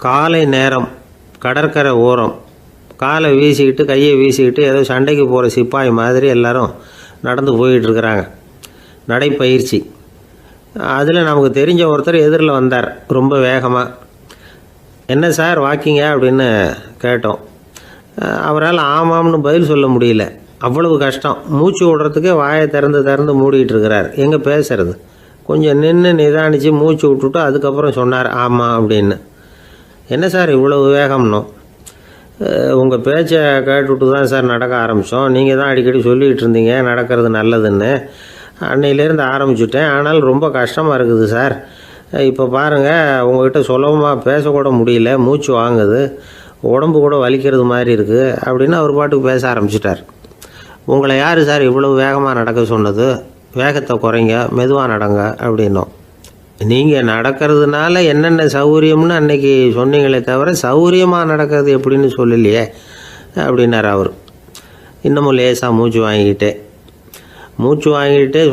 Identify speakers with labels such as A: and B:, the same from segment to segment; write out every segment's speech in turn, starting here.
A: காலை நேரம், கடற்கரை ஓரம், காலை வீசிக்கிட்டு கையை வீசிக்கிட்டு ஏதோ சண்டைக்கு போகிற சிப்பாய் மாதிரி எல்லோரும் நடந்து போயிட்டுருக்குறாங்க. நடைப்பயிற்சி. அதில் நமக்கு தெரிஞ்ச ஒருத்தர் எதிரில் வந்தார் ரொம்ப வேகமாக. என்ன சார் வாக்கிங்க அப்படின்னு கேட்டோம். அவரால் ஆமாம்னு பதில் சொல்ல முடியல, அவ்வளவு கஷ்டம். மூச்சு விடுறதுக்கே வாயை திறந்து மூடிகிட்டு இருக்கிறார். எங்கே பேசுறது? கொஞ்சம் நின்று நிதானித்து மூச்சு விட்டுட்டு அதுக்கப்புறம் சொன்னார் ஆமாம் அப்படின்னு. என்ன சார் இவ்வளவு வேகம்னோம்? உங்கள் பேச்சை கேட்டுவிட்டு தான் சார் நடக்க ஆரம்பித்தோம். நீங்கள் தான் அடிக்கடி சொல்லிகிட்டு இருந்தீங்க நடக்கிறது நல்லதுன்னு. அன்னையிலேருந்து ஆரம்பிச்சுட்டேன். ஆனால் ரொம்ப கஷ்டமாக இருக்குது சார். இப்போ பாருங்கள், உங்கள்கிட்ட சுலபமாக பேசக்கூட முடியல, மூச்சு வாங்குது, உடம்பு கூட வலிக்கிறது மாதிரி இருக்குது அப்படின்னு அவர் பாட்டுக்கு பேச ஆரம்பிச்சிட்டார். உங்களை யார் சார் இவ்வளவு வேகமாக நடக்க சொன்னது? வேகத்தை குறைங்க, மெதுவாக நடங்க அப்படின்னோம். நீங்கள் நடக்கிறதுனால என்னென்ன சௌகரியம்னு அன்றைக்கி சொன்னீங்களே தவிர சௌகரியமாக நடக்கிறது எப்படின்னு சொல்லலையே அப்படின்னார் அவர். இன்னமும் லேசாக மூச்சு வாங்கிக்கிட்டே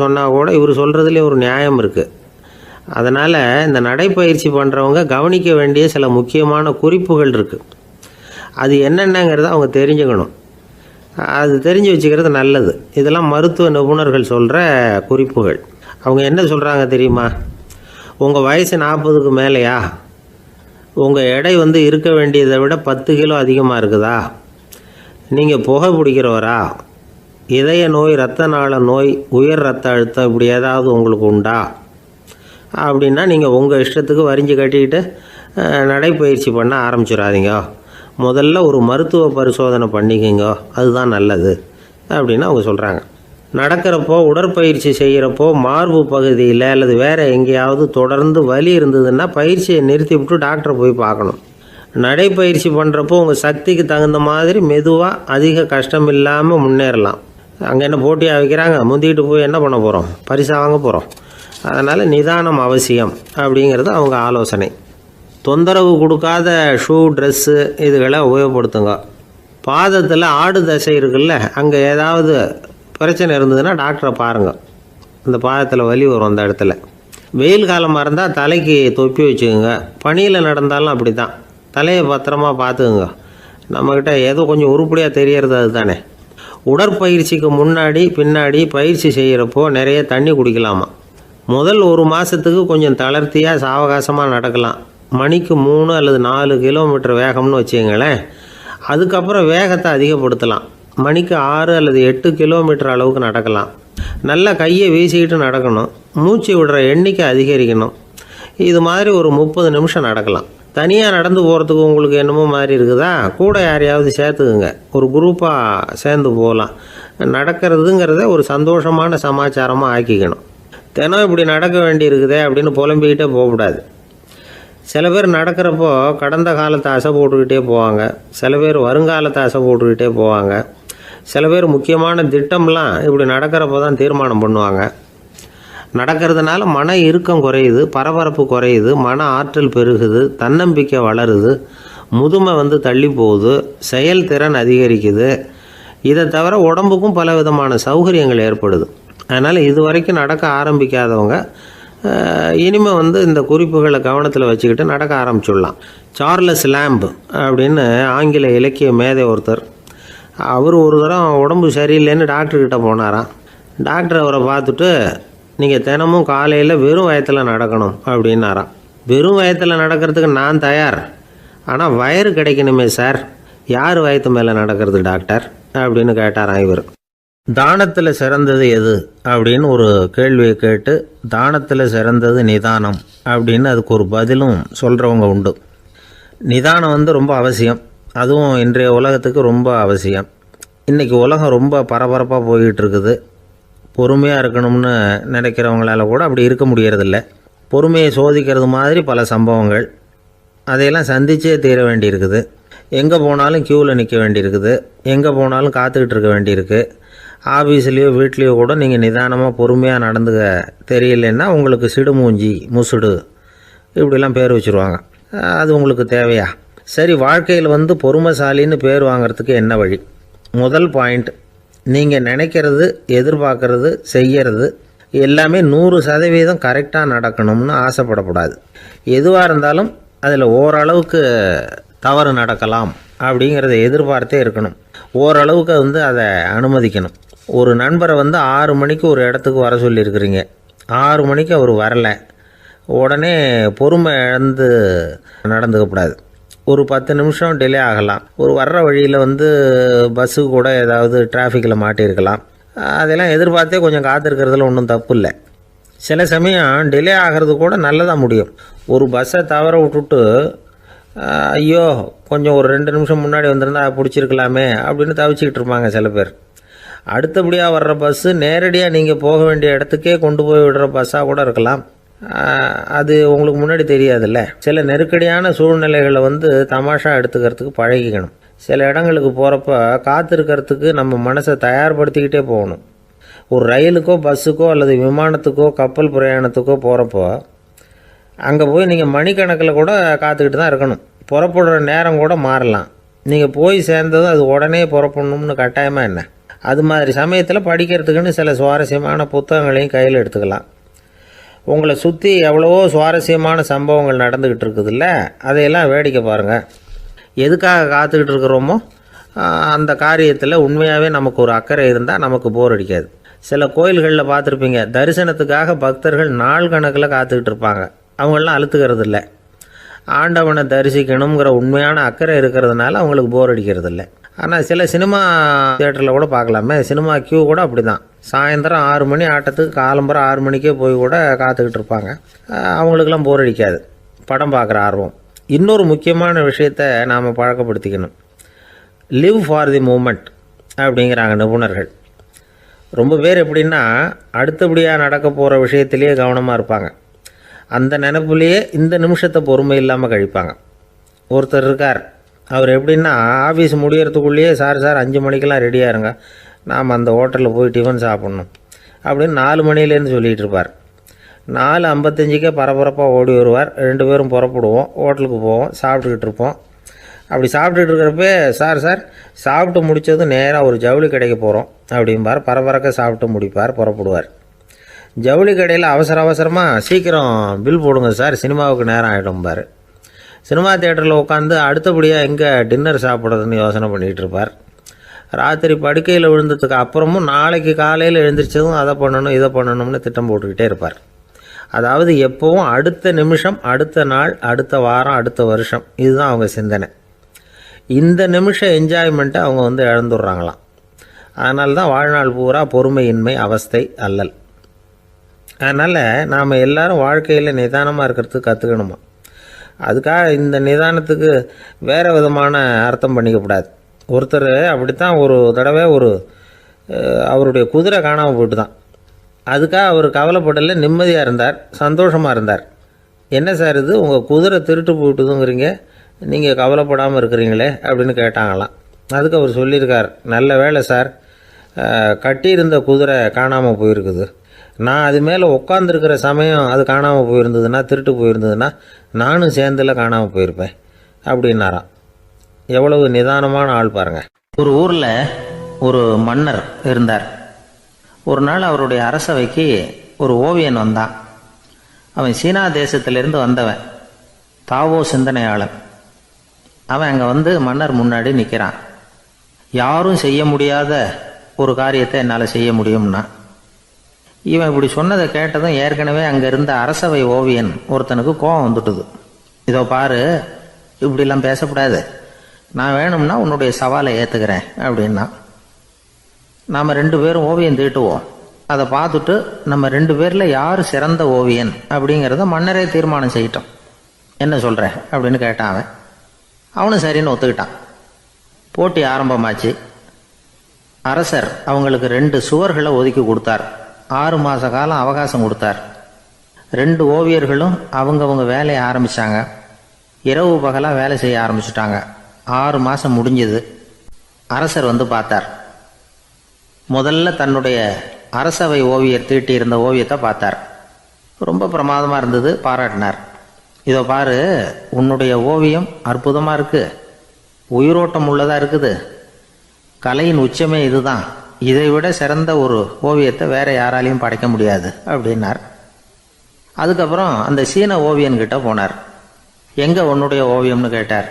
A: சொன்னால் கூட இவர் சொல்கிறதுலேயும் ஒரு நியாயம் இருக்குது. அதனால் இந்த நடைப்பயிற்சி பண்ணுறவங்க கவனிக்க வேண்டிய சில முக்கியமான குறிப்புகள் இருக்குது. அது என்னென்னங்கிறத அவங்க தெரிஞ்சுக்கணும். அது தெரிஞ்சு வச்சுக்கிறது நல்லது. இதெல்லாம் மருத்துவ நிபுணர்கள் சொல்கிற குறிப்புகள். அவங்க என்ன சொல்கிறாங்க தெரியுமா? உங்கள் வயசு 40க்கு மேலேயா? உங்கள் எடை இருக்க வேண்டியதை விட 10 கிலோ அதிகமாக இருக்குதா? நீங்கள் புகை பிடிக்கிறவரா? இதய நோய், இரத்த நாள நோய், உயர் இரத்த அழுத்தம் இப்படி ஏதாவது உங்களுக்கு உண்டா? அப்படின்னா நீங்கள் உங்கள் இஷ்டத்துக்கு வரிஞ்சு கட்டிக்கிட்டு நடைப்பயிற்சி பண்ண ஆரம்பிச்சிடாதீங்க. முதல்ல ஒரு மருத்துவ பரிசோதனை பண்ணிக்கோங்க, அதுதான் நல்லது அப்படின்னு அவங்க சொல்கிறாங்க. நடக்கிறப்போ, உடற்பயிற்சி செய்கிறப்போ மார்பு பகுதியில் அல்லது வேறு எங்கேயாவது தொடர்ந்து வலி இருந்ததுன்னா பயிற்சியை நிறுத்தி விட்டு டாக்டரை போய் பார்க்கணும். நடைப்பயிற்சி பண்ணுறப்போ உங்கள் சக்திக்கு தகுந்த மாதிரி மெதுவாக அதிக கஷ்டம் இல்லாமல் முன்னேறலாம். அங்கே என்ன போட்டியாக வைக்கிறாங்க? முந்திக்கிட்டு போய் என்ன பண்ண போகிறோம்? பரிசா வாங்க போகிறோம். அதனால் நிதானம் அவசியம் அப்படிங்கிறது அவங்க ஆலோசனை. தொந்தரவு கொடுக்காத ஷூ, ட்ரெஸ்ஸு இதுகளை உபயோகப்படுத்துங்க. பாதத்தில் ஆடு தசை இருக்குல்ல, அங்கே ஏதாவது பிரச்சனை இருந்ததுன்னா டாக்டரை பாருங்கள். அந்த பாதத்தில் வலி வரும் அந்த இடத்துல. வெயில் காலமாக இருந்தால் தலைக்கு தொப்பி வச்சுக்கோங்க. பனியில் நடந்தாலும் அப்படி தான், தலையை பத்திரமா பார்த்துக்குங்க. நம்மக்கிட்ட ஏதோ கொஞ்சம் உருப்படியாக தெரியறது அது தானே. உடற்பயிற்சிக்கு முன்னாடி பின்னாடி பயிற்சி செய்கிறப்போ நிறைய தண்ணி குடிக்கலாமா. முதல் 1 மாதத்துக்கு கொஞ்சம் தளர்த்தியாக சாவகாசமாக நடக்கலாம். மணிக்கு 3 அல்லது 4 கிலோமீட்டர் வேகம்னு வச்சுங்களேன். அதுக்கப்புறம் வேகத்தை அதிகப்படுத்தலாம். மணிக்கு 6 அல்லது 8 கிலோமீட்டர் அளவுக்கு நடக்கலாம். நல்லா கையை வீசிக்கிட்டு நடக்கணும். மூச்சு விடுற எண்ணிக்கை அதிகரிக்கணும். இது மாதிரி ஒரு 30 நிமிஷம் நடக்கலாம். தனியாக நடந்து போகிறதுக்கு உங்களுக்கு என்னமோ மாதிரி இருக்குதா? கூட யாரையாவது சேர்த்துக்குங்க. ஒரு குரூப்பாக சேர்ந்து போகலாம். நடக்கிறதுங்கிறத ஒரு சந்தோஷமான சமாச்சாரமாக ஆக்கிக்கணும். தினம் இப்படி நடக்க வேண்டி இருக்குதே அப்படின்னு புலம்பிக்கிட்டே போகக்கூடாது. சில பேர் நடக்கிறப்போ கடந்த காலத்தை அசை போட்டுக்கிட்டே போவாங்க. சில பேர் வருங்காலத்தை அசை போட்டுக்கிட்டே போவாங்க. சில பேர் முக்கியமான திட்டம்லாம் இப்படி நடக்கிறப்போ தான் தீர்மானம் பண்ணுவாங்க. நடக்கிறதுனால மன இறுக்கம் குறையுது, பரபரப்பு குறையுது, மன ஆற்றல் பெருகுது, தன்னம்பிக்கை வளருது, முதுமை தள்ளி போகுது, செயல்திறன் அதிகரிக்குது. இதை தவிர உடம்புக்கும் பல விதமான சௌகரியங்கள் ஏற்படுது. அதனால் இது வரைக்கும் நடக்க ஆரம்பிக்காதவங்க இனிமேல் இந்த குறிப்புகளை கவனத்தில் வச்சுக்கிட்டு நடக்க ஆரம்பிச்சுடலாம். சார்லஸ் லேம்ப் அப்படின்னு ஆங்கில இலக்கிய மேதை ஒருத்தர், அவர் ஒரு தரம் உடம்பு சரியில்லைன்னு டாக்டர்கிட்ட போனாராம். டாக்டர் அவரை பார்த்துட்டு, நீங்கள் தினமும் காலையில் வெறும் வயத்தில் நடக்கணும் அப்படின்னாராம். வெறும் வயத்தில் நடக்கிறதுக்கு நான் தயார், ஆனால் வயிறு கிடைக்கணுமே சார். யார் வயத்து மேலே நடக்கிறது டாக்டர் அப்படின்னு கேட்டாராம் இவர். தானத்தில் சிறந்தது எது அப்படின்னு ஒரு கேள்வியை கேட்டு, தானத்தில் சிறந்தது நிதானம் அப்படின்னு அதுக்கு ஒரு பதிலும் சொல்கிறவங்க உண்டு. நிதானம் ரொம்ப அவசியம். அதுவும் இன்றைய உலகத்துக்கு ரொம்ப அவசியம். இன்றைக்கி உலகம் ரொம்ப பரபரப்பாக போய்கிட்டு இருக்குது. பொறுமையாக இருக்கணும்னு நினைக்கிறவங்களால கூட அப்படி இருக்க முடியறதில்ல. பொறுமையை சோதிக்கிறது மாதிரி பல சம்பவங்கள், அதையெல்லாம் சந்திச்சே தீர வேண்டியிருக்குது. எங்கே போனாலும் க்யூவில் நிற்க வேண்டியிருக்குது. எங்கே போனாலும் காத்துக்கிட்டு இருக்க வேண்டியிருக்கு. ஆஃபீஸ்லேயோ வீட்லேயோ கூட நீங்கள் நிதானமாக பொறுமையாக நடந்துக்க தெரியலன்னா உங்களுக்கு சிடுமூஞ்சி, முசுடு இப்படிலாம் பேர் வச்சுருவாங்க. அது உங்களுக்கு தேவையா? சரி, வாழ்க்கையில் பொறுமைசாலின்னு பேர் வாங்கிறதுக்கு என்ன வழி? முதல் பாயிண்ட், நீங்கள் நினைக்கிறது, எதிர்பார்க்கறது, செய்கிறது எல்லாமே 100% கரெக்டாக நடக்கணும்னு ஆசைப்படக்கூடாது. எதுவாக இருந்தாலும் அதில் ஓரளவுக்கு தவறு நடக்கலாம் அப்படிங்கிறத எதிர்பார்த்தே இருக்கணும். ஓரளவுக்கு அதை அனுமதிக்கணும். ஒரு நண்பரை 6 மணிக்கு ஒரு இடத்துக்கு வர சொல்லியிருக்கிறீங்க. 6 மணிக்கு அவர் வரலை. உடனே பொறுமை இழந்து நடந்துக்கக்கூடாது. ஒரு 10 நிமிஷம் டிலே ஆகலாம். ஒரு வர்ற வழியில் பஸ்ஸு கூட ஏதாவது டிராஃபிக்கில் மாட்டியிருக்கலாம். அதெல்லாம் எதிர்பார்த்தே கொஞ்சம் காத்திருக்கிறதுல ஒன்றும் தப்பு இல்லை. சில சமயம் டிலே ஆகிறது கூட நல்லதாக முடியும். ஒரு பஸ்ஸை தவற விட்டுட்டு ஐயோ கொஞ்சம் ஒரு 2 நிமிஷம் முன்னாடி வந்திருந்தா பிடிச்சிருக்கலாமே அப்படின்னு தவிச்சிக்கிட்டு இருப்பாங்க சில பேர். அடுத்தபடியாக வர்ற பஸ்ஸு நேரடியாக நீங்கள் போக வேண்டிய இடத்துக்கே கொண்டு போய் விடுற பஸ்ஸாக கூட இருக்கலாம். அது உங்களுக்கு முன்னாடி தெரியாதுல்ல. சில நெருக்கடியான சூழ்நிலைகளை தமாஷா எடுத்துக்கிறதுக்கு பழகிக்கணும். சில இடங்களுக்கு போகிறப்ப காத்திருக்கிறதுக்கு நம்ம மனசை தயார்படுத்திக்கிட்டே போகணும். ஒரு ரயிலுக்கோ பஸ்ஸுக்கோ அல்லது விமானத்துக்கோ கப்பல் பிரயாணத்துக்கோ போகிறப்போ அங்கே போய் நீங்கள் மணிக்கணக்கில் கூட காத்துக்கிட்டு தான் இருக்கணும். புறப்படுற நேரம் கூட மாறலாம். நீங்கள் போய் சேர்ந்ததும் அது உடனே புறப்படணும்னு கட்டாயமாக என்ன? அது மாதிரி சமயத்தில் படிக்கிறதுக்குன்னு சில சுவாரஸ்யமான புத்தகங்களையும் கையில் எடுத்துக்கலாம். உங்களை சுற்றி எவ்வளவோ சுவாரஸ்யமான சம்பவங்கள் நடந்துக்கிட்டு இருக்குதுல்ல, அதையெல்லாம் வேடிக்கை பாருங்கள். எதுக்காக காத்துக்கிட்டு இருக்கிறோமோ அந்த காரியத்தில் உண்மையாகவே நமக்கு ஒரு அக்கறை இருந்தால் நமக்கு போர் அடிக்காது. சில கோயில்களில் பார்த்துருப்பீங்க, தரிசனத்துக்காக பக்தர்கள் நாள் கணக்கில் காத்துக்கிட்டு இருப்பாங்க. அவங்களெலாம் அழுத்துக்கிறது இல்லை. ஆண்டவனை தரிசிக்கணுங்கிற உண்மையான அக்கறை இருக்கிறதுனால அவங்களுக்கு போர் அடிக்கிறது இல்லை. ஆனால் சில சினிமா தியேட்டரில் கூட பார்க்கலாமே, சினிமா கியூ கூட அப்படி தான். சாயந்தரம் 6 மணி ஆட்டத்துக்கு காலம்பரம் 6 மணிக்கே போய் கூட காத்துக்கிட்டு இருப்பாங்க. அவங்களுக்கெல்லாம் போர் அடிக்காது. படம் பார்க்குற ஆர்வம். இன்னொரு முக்கியமான விஷயத்தை நாம் பழக்கப்படுத்திக்கணும். லிவ் ஃபார் தி மூமெண்ட் அப்படிங்கிறாங்க நிபுணர்கள். ரொம்ப பேர் எப்படின்னா அடுத்தபடியாக நடக்க போகிற விஷயத்திலேயே கவனமாக இருப்பாங்க. அந்த நினைப்புலேயே இந்த நிமிஷத்தை பொறுமை இல்லாமல் கழிப்பாங்க. ஒருத்தர் இருக்கார், அவர் எப்படின்னா ஆஃபீஸ் முடியறதுக்குள்ளேயே சார் 5 மணிக்கெல்லாம் ரெடியாக இருங்க, நாம் அந்த ஹோட்டலில் போய் டிஃபன் சாப்பிட்ணும் அப்படின்னு 4 மணிலேருந்து சொல்லிகிட்டு இருப்பார். 4:55 பரபரப்பாக ஓடி வருவார். 2 பேரும் புறப்படுவோம், ஹோட்டலுக்கு போவோம், சாப்பிட்டுக்கிட்டு இருப்போம். அப்படி சாப்பிட்டுட்டு இருக்கிறப்ப சார் சாப்பிட்டு முடித்ததும் நேராக ஒரு ஜவுளி கடைக்கு போகிறோம் அப்படிம்பார். பரபரக்க சாப்பிட்டு முடிப்பார், புறப்படுவார். ஜவுளி கடையில் அவசரமாக சீக்கிரம் பில் போடுங்க சார், சினிமாவுக்கு நேரம் ஆகிடும்பார். சினிமா தியேட்டரில் உட்காந்து அடுத்தபடியாக எங்கே டின்னர் சாப்பிட்றதுன்னு யோசனை பண்ணிகிட்டு இருப்பார். ராத்திரி படுக்கையில் விழுந்ததுக்கு அப்புறமும் நாளைக்கு காலையில் எழுந்திரிச்சதும் அதை பண்ணணும் இதை பண்ணணும்னு திட்டம் போட்டுக்கிட்டே இருப்பார். அதாவது எப்போவும் அடுத்த நிமிஷம், அடுத்த நாள், அடுத்த வாரம், அடுத்த வருஷம், இதுதான் அவங்க சிந்தனை. இந்த நிமிஷம் என்ஜாய்மெண்ட்டை அவங்க இழந்துடுறாங்களாம். அதனால தான் வாழ்நாள் பூரா பொறுமையின்மை, அவஸ்தை, அல்லல். அதனால் நாம் எல்லோரும் வாழ்க்கையில் நிதானமாக இருக்கிறதுக்கு கற்றுக்கணுமா. அதுக்காக இந்த நிதானத்துக்கு வேறு விதமான அர்த்தம் பண்ணிக்கக்கூடாது. ஒருத்தர் அப்படித்தான் ஒரு தடவை அவருடைய குதிரை காணாமல் போயிட்டு தான். அதுக்காக அவர் கவலைப்படலை, நிம்மதியாக இருந்தார், சந்தோஷமாக இருந்தார். என்ன சார் இது, உங்கள் குதிரை திருட்டு போயிட்டுதுங்கிறீங்க, நீங்கள் கவலைப்படாமல் இருக்கிறீங்களே அப்படின்னு கேட்டாங்களாம். அதுக்கு அவர் சொல்லியிருக்கார், நல்ல வேலை சார், கட்டியிருந்த குதிரை காணாமல் போயிருக்குது. நான் அது மேலே உட்காந்துருக்கிற சமயம் அது காணாமல் போயிருந்ததுன்னா, திருட்டு போயிருந்ததுன்னா நானும் சேர்ந்தில் காணாமல் போயிருப்பேன் அப்படின்னாராம். எவ்வளவு நிதானமான ஆள் பாருங்கள். ஒரு ஊரில் ஒரு மன்னர் இருந்தார். ஒரு நாள் அவருடைய அரசவைக்கு ஒரு ஓவியன் வந்தான். அவன் சீனா தேசத்திலிருந்து வந்தவன், தாவோ சிந்தனையாளன். அவன் அங்கே மன்னர் முன்னாடி நிற்கிறான். யாரும் செய்ய முடியாத ஒரு காரியத்தை என்னால் செய்ய முடியும்னா. இவன் இப்படி சொன்னதை கேட்டதும் ஏற்கனவே அங்கே இருந்த அரசவை ஓவியன் ஒருத்தனுக்கு கோபம் வந்துட்டுது. இதோ பாரு, இப்படிலாம் பேசக்கூடாது, நான் வேணும்னா உன்னுடைய சவாலை ஏற்றுக்கிறேன் அப்படின்னா. நாம் 2 பேரும் ஓவியம் தீட்டுவோம், அதை பார்த்துட்டு நம்ம 2 பேரில் யார் சிறந்த ஓவியன் அப்படிங்கிறத மன்னரே தீர்மானம் செய்யட்டும், என்ன சொல்கிற அப்படின்னு கேட்டான். அவனும் சரின்னு ஒத்துக்கிட்டான். போட்டி ஆரம்பமாச்சு. அரசர் அவங்களுக்கு 2 சுவர்களை ஒதுக்கி கொடுத்தார். 6 மாத காலம் அவகாசம் கொடுத்தார். 2 ஓவியர்களும் அவங்கவுங்க வேலையை ஆரம்பித்தாங்க. இரவு பகலாக வேலை செய்ய ஆரம்பிச்சுட்டாங்க. 6 மாதம் முடிஞ்சது. அரசர் பார்த்தார். முதல்ல தன்னுடைய அரசவை ஓவியர் தீட்டியிருந்த ஓவியத்தை பார்த்தார். ரொம்ப பிரமாதமாக இருந்தது, பாராட்டினார். இதோ பாரு, உன்னுடைய ஓவியம் அற்புதமாக இருக்குது, உயிரோட்டம் உள்ளதாக இருக்குது, கலையின் உச்சமே இதுதான், இதை விட சிறந்த ஒரு ஓவியத்தை வேற யாராலையும் படைக்க முடியாது அப்படின்னார். அதுக்கப்புறம் அந்த சீன ஓவியன்கிட்ட போனார். எங்கே உன்னுடைய ஓவியம்னு கேட்டார்.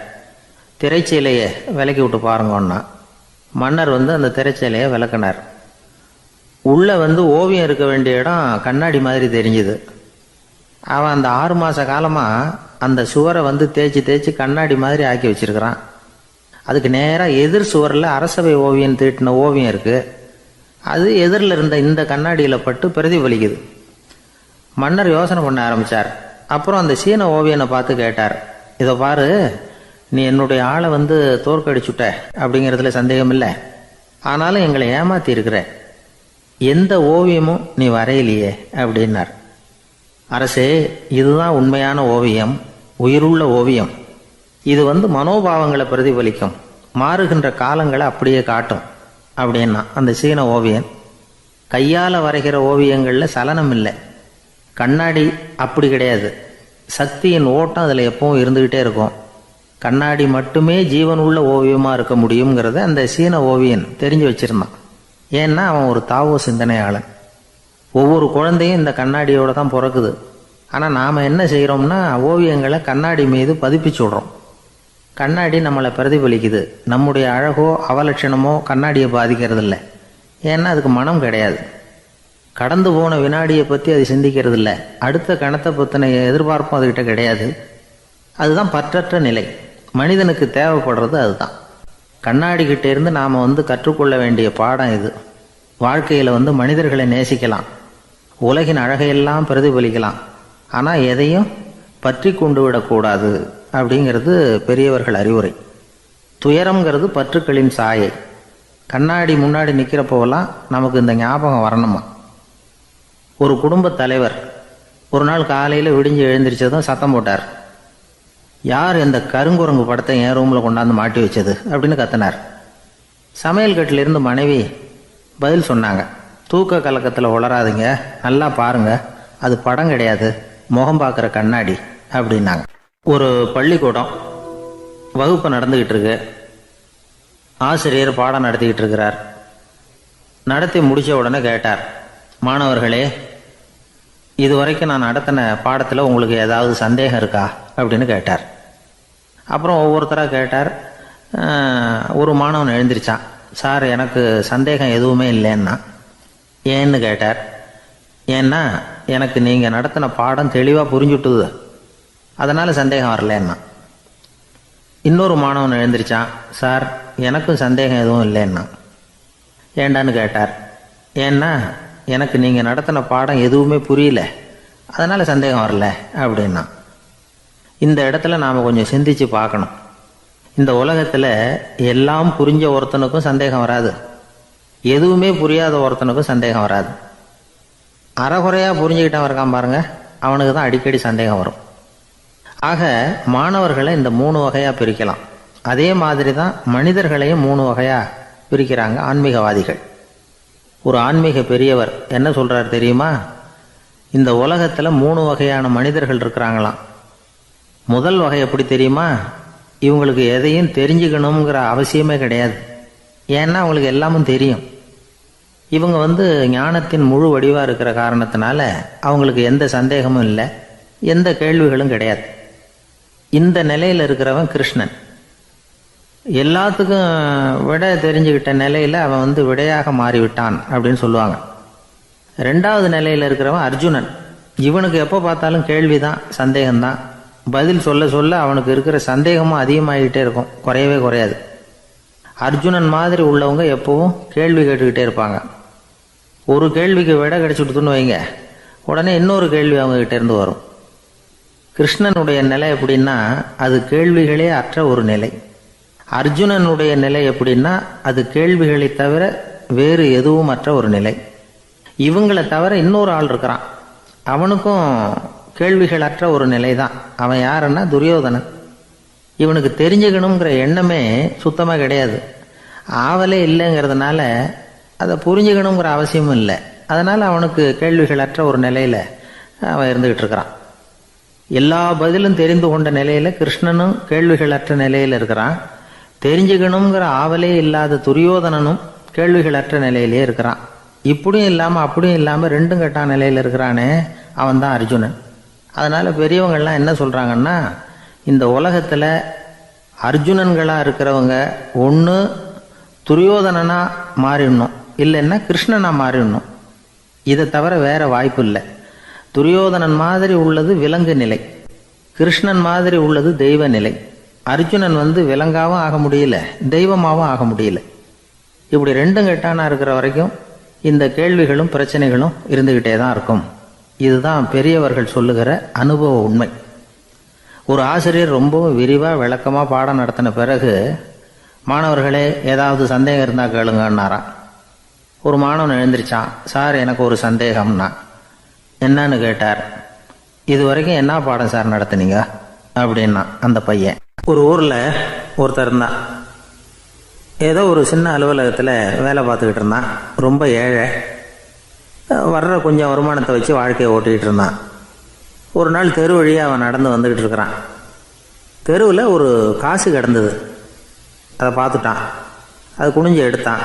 A: திரைச்சீலையை விலக்கி விட்டு பாருங்கன்னா மன்னர் அந்த திரைச்சீலையை விளக்குனார். உள்ளே ஓவியம் இருக்க வேண்டிய இடம் கண்ணாடி மாதிரி தெரிஞ்சுது. அவன் அந்த 6 மாத காலமாக அந்த சுவரை தேய்ச்சி தேய்ச்சி கண்ணாடி மாதிரி ஆக்கி வச்சிருக்கிறான். அதுக்கு நேராக எதிர் சுவரில் அரசவை ஓவியம் தீட்டின ஓவியம் இருக்குது. அது எதிரில் இருந்த இந்த கண்ணாடியில் பட்டு பிரதிபலிக்குது. மன்னர் யோசனை பண்ண ஆரம்பித்தார். அப்புறம் அந்த சீன ஓவியனை பார்த்து கேட்டார், இதை பாரு, நீ என்னுடைய ஆளை தோற்கடிச்சுட்ட அப்படிங்கிறதுல சந்தேகம் இல்லை. ஆனாலும் எங்களை ஏமாத்தி இருக்கிற, எந்த ஓவியமும் நீ வரையிலையே அப்படின்னார். அரசே, இதுதான் உண்மையான ஓவியம், உயிருள்ள ஓவியம். இது மனோபாவங்களை பிரதிபலிக்கும், மாறுகின்ற காலங்களை அப்படியே காட்டும் அப்படின்னா அந்த சீன ஓவியன். கையால் வரைகிற ஓவியங்களில் சலனம் இல்லை. கண்ணாடி அப்படி கிடையாது. சக்தியின் ஓட்டம் அதில் எப்பவும் இருந்துக்கிட்டே இருக்கும். கண்ணாடி மட்டுமே ஜீவன் உள்ள ஓவியமாக இருக்க முடியுங்கிறத அந்த சீன ஓவியன் தெரிஞ்சு வச்சிருந்தான். ஏன்னா அவன் ஒரு தாவோ சிந்தனையாளன். ஒவ்வொரு குழந்தையும் இந்த கண்ணாடியோடு தான் பிறக்குது. ஆனால் நாம் என்ன செய்கிறோம்னா ஓவியங்களை கண்ணாடி மீது பதிப்பிச்சு விடுறோம். கண்ணாடி நம்மளை பிரதிபலிக்குது. நம்முடைய அழகோ அவலட்சணமோ கண்ணாடியை பாதிக்கிறது இல்லை. ஏன்னா அதுக்கு மனம் கிடையாது. கடந்து போன வினாடியை பற்றி அது சிந்திக்கிறது இல்லை. அடுத்த கணத்தை பற்றின எதிர்பார்ப்பும் அதுகிட்ட கிடையாது. அதுதான் பற்றற்ற நிலை. மனிதனுக்கு தேவைப்படுறது அதுதான். கண்ணாடி கிட்டே இருந்து நாம் கற்றுக்கொள்ள வேண்டிய பாடம் இது. வாழ்க்கையில் மனிதர்களை நேசிக்கலாம், உலகின் அழகையெல்லாம் பிரதிபலிக்கலாம், ஆனால் எதையும் பற்றி கொண்டு விடக்கூடாது அப்படிங்கிறது பெரியவர்கள் அறிவுரை. துயரம்ங்கிறது பற்றுக்களின் சாயை. கண்ணாடி முன்னாடி நிற்கிறப்போவெல்லாம் நமக்கு இந்த ஞாபகம் வரணுமா. ஒரு குடும்பத் தலைவர் ஒரு நாள் காலையில் விடிஞ்சு எழுந்திரிச்சதும் சத்தம் போட்டார். யார் இந்த கருங்குரங்கு படத்தை என் ரூமில் கொண்டாந்து மாட்டி வச்சது அப்படின்னு கத்தினார். சமையல் கட்டிலிருந்து மனைவி பதில் சொன்னாங்க, தூக்க கலக்கத்தில் உளராதுங்க, நல்லா பாருங்க, அது படம் கிடையாது, முகம் பார்க்குற கண்ணாடி அப்படின்னாங்க. ஒரு பள்ளிக்கூடம் வகுப்பு நடந்துக்கிட்டு இருக்கு. ஆசிரியர் பாடம் நடத்திக்கிட்டு இருக்கிறார். நடத்தி முடித்த உடனே கேட்டார், மாணவர்களே, இதுவரைக்கும் நான் நடத்தின பாடத்தில் உங்களுக்கு ஏதாவது சந்தேகம் இருக்கா அப்படின்னு கேட்டார். அப்புறம் ஒவ்வொருத்தராக கேட்டார். ஒரு மாணவன் எழுந்திரிச்சான். சார், எனக்கு சந்தேகம் எதுவுமே இல்லைன்னா. ஏன்னு கேட்டார். ஏன்னா எனக்கு நீங்கள் நடத்தின பாடம் தெளிவாக புரிஞ்சுட்டுது, அதனால் சந்தேகம் வரலன்னா. இன்னொரு மாணவன் எழுந்திரிச்சான். சார், எனக்கும் சந்தேகம் எதுவும் இல்லைன்னா. ஏண்டான்னு கேட்டார். ஏன்னா எனக்கு நீங்கள் நடத்தின பாடம் எதுவுமே புரியல, அதனால் சந்தேகம் வரல அப்படின்னா. இந்த இடத்துல நாம் கொஞ்சம் சிந்திச்சு பார்க்கணும். இந்த உலகத்தில் எல்லாம் புரிஞ்ச ஒருத்தனுக்கும் சந்தேகம் வராது, எதுவுமே புரியாத ஒருத்தனுக்கும் சந்தேகம் வராது. அறகுறையாக புரிஞ்சுக்கிட்டவன் இருக்கான் பாருங்க, அவனுக்கு தான் அடிக்கடி சந்தேகம் வரும். ஆக மாணவர்களை இந்த 3 வகையாக பிரிக்கலாம். அதே மாதிரி தான் மனிதர்களையும் 3 வகையாக பிரிக்கிறாங்க ஆன்மீகவாதிகள். ஒரு ஆன்மீக பெரியவர் என்ன சொல்கிறார் தெரியுமா? இந்த உலகத்தில் 3 வகையான மனிதர்கள் இருக்கிறாங்களாம். முதல் வகை எப்படி தெரியுமா? இவங்களுக்கு எதையும் தெரிஞ்சுக்கணுங்கிற அவசியமே கிடையாது. ஏன்னா அவங்களுக்கு எல்லாமும் தெரியும். இவங்க ஞானத்தின் முழு வடிவாக இருக்கிற காரணத்தினால அவங்களுக்கு எந்த சந்தேகமும் இல்லை, எந்த கேள்விகளும் கிடையாது. இந்த நிலையில் இருக்கிறவன் கிருஷ்ணன். எல்லாத்துக்கும் விட தெரிஞ்சுக்கிட்ட நிலையில் அவன் விடையாக மாறிவிட்டான் அப்படின்னு சொல்லுவாங்க. 2வது நிலையில் இருக்கிறவன் அர்ஜுனன். இவனுக்கு எப்போ பார்த்தாலும் கேள்விதான், சந்தேகம்தான். பதில் சொல்ல சொல்ல அவனுக்கு இருக்கிற சந்தேகமும் அதிகமாகிக்கிட்டே இருக்கும், குறையவே குறையாது. அர்ஜுனன் மாதிரி உள்ளவங்க எப்பவும் கேள்வி கேட்டுக்கிட்டே இருப்பாங்க. ஒரு கேள்விக்கு விட கிடைச்சுட்டுன்னு வைங்க, உடனே இன்னொரு கேள்வி அவங்ககிட்ட இருந்து வரும். கிருஷ்ணனுடைய நிலை எப்படின்னா அது கேள்விகளே அற்ற ஒரு நிலை. அர்ஜுனனுடைய நிலை எப்படின்னா அது கேள்விகளை தவிர வேறு எதுவும் அற்ற ஒரு நிலை. இவங்களை தவிர இன்னொரு ஆள் இருக்கிறான், அவனுக்கும் கேள்விகள் அற்ற ஒரு நிலை தான். அவன் யாருன்னா துரியோதனன். இவனுக்கு தெரிஞ்சுக்கணுங்கிற எண்ணமே சுத்தமாக கிடையாது. ஆவலே இல்லைங்கிறதுனால அதை புரிஞ்சுக்கணுங்கிற அவசியமும் இல்லை. அதனால் அவனுக்கு கேள்விகள் அற்ற ஒரு நிலையில் அவன் இருந்துக்கிட்டு இருக்கிறான். எல்லா பதிலும் தெரிந்து கொண்ட நிலையில் கிருஷ்ணனும் கேள்விகள் அற்ற நிலையில் இருக்கிறான். தெரிஞ்சுக்கணுங்கிற ஆவலே இல்லாத துரியோதனனும் கேள்விகள் அற்ற நிலையிலே இருக்கிறான். இப்படியும் இல்லாமல் அப்படியும் இல்லாமல் 2ம் கெட்டான் நிலையில் இருக்கிறானே, அவன் தான் அர்ஜுனன். அதனால் பெரியவங்கள்லாம் என்ன சொல்கிறாங்கன்னா, இந்த உலகத்தில் அர்ஜுனன்களாக இருக்கிறவங்க ஒன்று துரியோதனனாக மாறிடணும், இல்லைன்னா கிருஷ்ணனாக மாறிடணும். இதை தவிர வேற வாய்ப்பு இல்லை. துரியோதனன் மாதிரி உள்ளது விலங்கு நிலை, கிருஷ்ணன் மாதிரி உள்ளது தெய்வ நிலை. அர்ஜுனன் விலங்காவும் ஆக முடியல, தெய்வமாகவும் ஆக முடியல. இப்படி ரெண்டும் கெட்டானா இருக்கிற வரைக்கும் இந்த கேள்விகளும் பிரச்சனைகளும் இருந்துக்கிட்டே தான் இருக்கும். இதுதான் பெரியவர்கள் சொல்லுகிற அனுபவ உண்மை. ஒரு ஆசிரியர் ரொம்பவும் விரிவாக விளக்கமாக பாடம் நடத்தின பிறகு, மாணவர்களே ஏதாவது சந்தேகம் இருந்தால் கேளுங்கன்னாராம். ஒரு மாணவன் எழுந்திரிச்சான். சார், எனக்கு ஒரு சந்தேகம்னா. என்னன்னு கேட்டார். இது வரைக்கும் என்ன பாடம் சார் நடத்துனீங்க அப்படின்னா அந்த பையன். ஒரு ஊரில் ஒருத்தர் இருந்தான். ஏதோ ஒரு சின்ன அலுவலகத்தில் வேலை பார்த்துக்கிட்டு இருந்தான். ரொம்ப ஏழை. வர்ற கொஞ்சம் வருமானத்தை வச்சு வாழ்க்கையை ஓட்டிகிட்டு இருந்தான். ஒரு நாள் தெரு வழியாக அவன் நடந்து வந்துக்கிட்டு இருக்கிறான். தெருவில் ஒரு காசு கிடந்தது. அதை பார்த்துட்டான். அது குனிஞ்சு எடுத்தான்.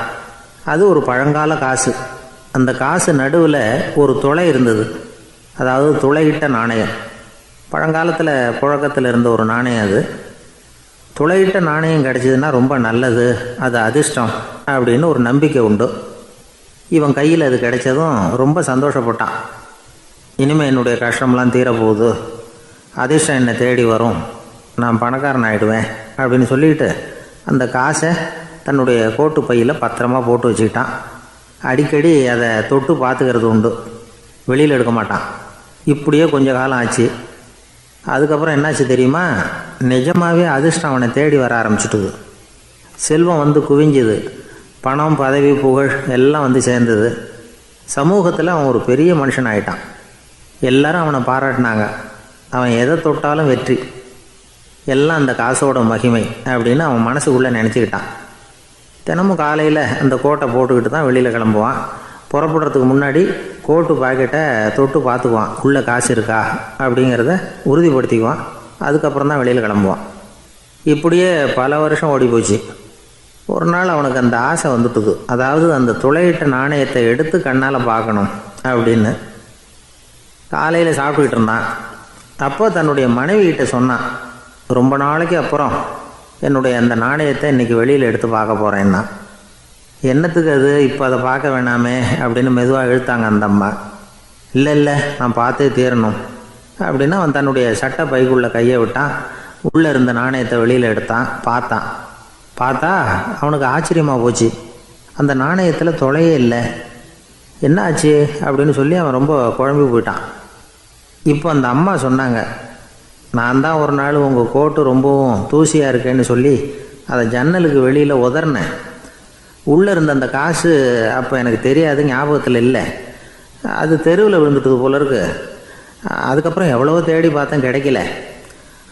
A: அது ஒரு பழங்கால காசு. அந்த காசு நடுவில் ஒரு துளை இருந்தது. அதாவது துளையிட்ட நாணயம். பழங்காலத்தில் புழக்கத்தில் இருந்த ஒரு நாணயம் அது. துளையிட்ட நாணயம் கிடச்சிதுன்னா ரொம்ப நல்லது, அது அதிர்ஷ்டம் அப்படின்னு ஒரு நம்பிக்கை உண்டு. இவன் கையில் அது கிடைச்சதும் ரொம்ப சந்தோஷப்பட்டான். இனிமேல் என்னுடைய கஷ்டம்லாம் தீரப்போகுது, அதிர்ஷ்டம் என்னை தேடி வரும், நான் பணக்காரன் ஆகிடுவேன் அப்படின்னு சொல்லிட்டு அந்த காசை தன்னுடைய கோட்டு பையில் பத்திரமா போட்டு வச்சுக்கிட்டான். அடிக்கடி அதை தொட்டு பார்த்துக்கிறது உண்டு, வெளியில் எடுக்க மாட்டான். இப்படியே கொஞ்ச காலம் ஆச்சு. அதுக்கப்புறம் என்னாச்சு தெரியுமா? நிஜமாகவே அதிர்ஷ்டம் அவனை தேடி வர ஆரம்பிச்சிட்டுது. செல்வம் குவிஞ்சுது. பணம், பதவி, புகழ் எல்லாம் சேர்ந்தது. சமூகத்தில் அவன் ஒரு பெரிய மனுஷன் ஆயிட்டான். எல்லாரும் அவனை பாராட்டினாங்க. அவன் எதை தொட்டாலும் வெற்றி, எல்லாம் அந்த காசோட மகிமை அப்படின்னு அவன் மனசுக்குள்ளே நினச்சிக்கிட்டான். தினமும் காலையில் அந்த கோட்டை போட்டுக்கிட்டு தான் வெளியில் கிளம்புவான். புறப்படுறதுக்கு முன்னாடி கோட்டு பாக்கெட்டை தொட்டு பார்த்துக்குவான், உள்ளே காசு இருக்கா அப்படிங்கிறத உறுதிப்படுத்திக்குவான். அதுக்கப்புறம் தான் வெளியில் கிளம்புவான். இப்படியே பல வருஷம் ஓடி போச்சு. ஒரு நாள் அவனுக்கு அந்த ஆசை வந்துட்டுது. அதாவது அந்த துளையிட்ட நாணயத்தை எடுத்து கண்ணால் பார்க்கணும் அப்படின்னு. காலையில் சாப்பிட்டுக்கிட்டு இருந்தான். அப்போ தன்னுடைய மனைவிகிட்ட சொன்னான், ரொம்ப நாளைக்கு அப்புறம் என்னுடைய அந்த நாணயத்தை இன்றைக்கி வெளியில் எடுத்து பார்க்க போகிறேன்னா. என்னத்துக்கு அது, இப்போ அதை பார்க்க வேணாமே அப்படின்னு மெதுவாக இழுத்தாங்க அந்த அம்மா. இல்லை நான் பார்த்தே தீரணும் அப்படின்னு அவன் தன்னுடைய சட்டை பைக்குள்ளே கையை விட்டான். உள்ளே இருந்த நாணயத்தை வெளியில் எடுத்தான். பார்த்தா அவனுக்கு ஆச்சரியமாக போச்சு. அந்த நாணயத்தில் தொலையே இல்லை. என்ன ஆச்சு அப்படின்னு சொல்லி அவன் ரொம்ப குழம்பி போயிட்டான். இப்போ அந்த அம்மா சொன்னாங்க, நான் தான் ஒரு நாள் உங்கள் கோட்டு ரொம்பவும் தூசியாக இருக்கேன்னு சொல்லி அதை ஜன்னலுக்கு வெளியில் உதறினேன். உள்ளே இருந்த அந்த காசு அப்போ எனக்கு தெரியாது, ஞாபகத்தில் இல்லை. அது தெருவில் விழுந்துட்டது போல இருக்கு. அதுக்கப்புறம் எவ்வளவோ தேடி பார்த்தேன், கிடைக்கல.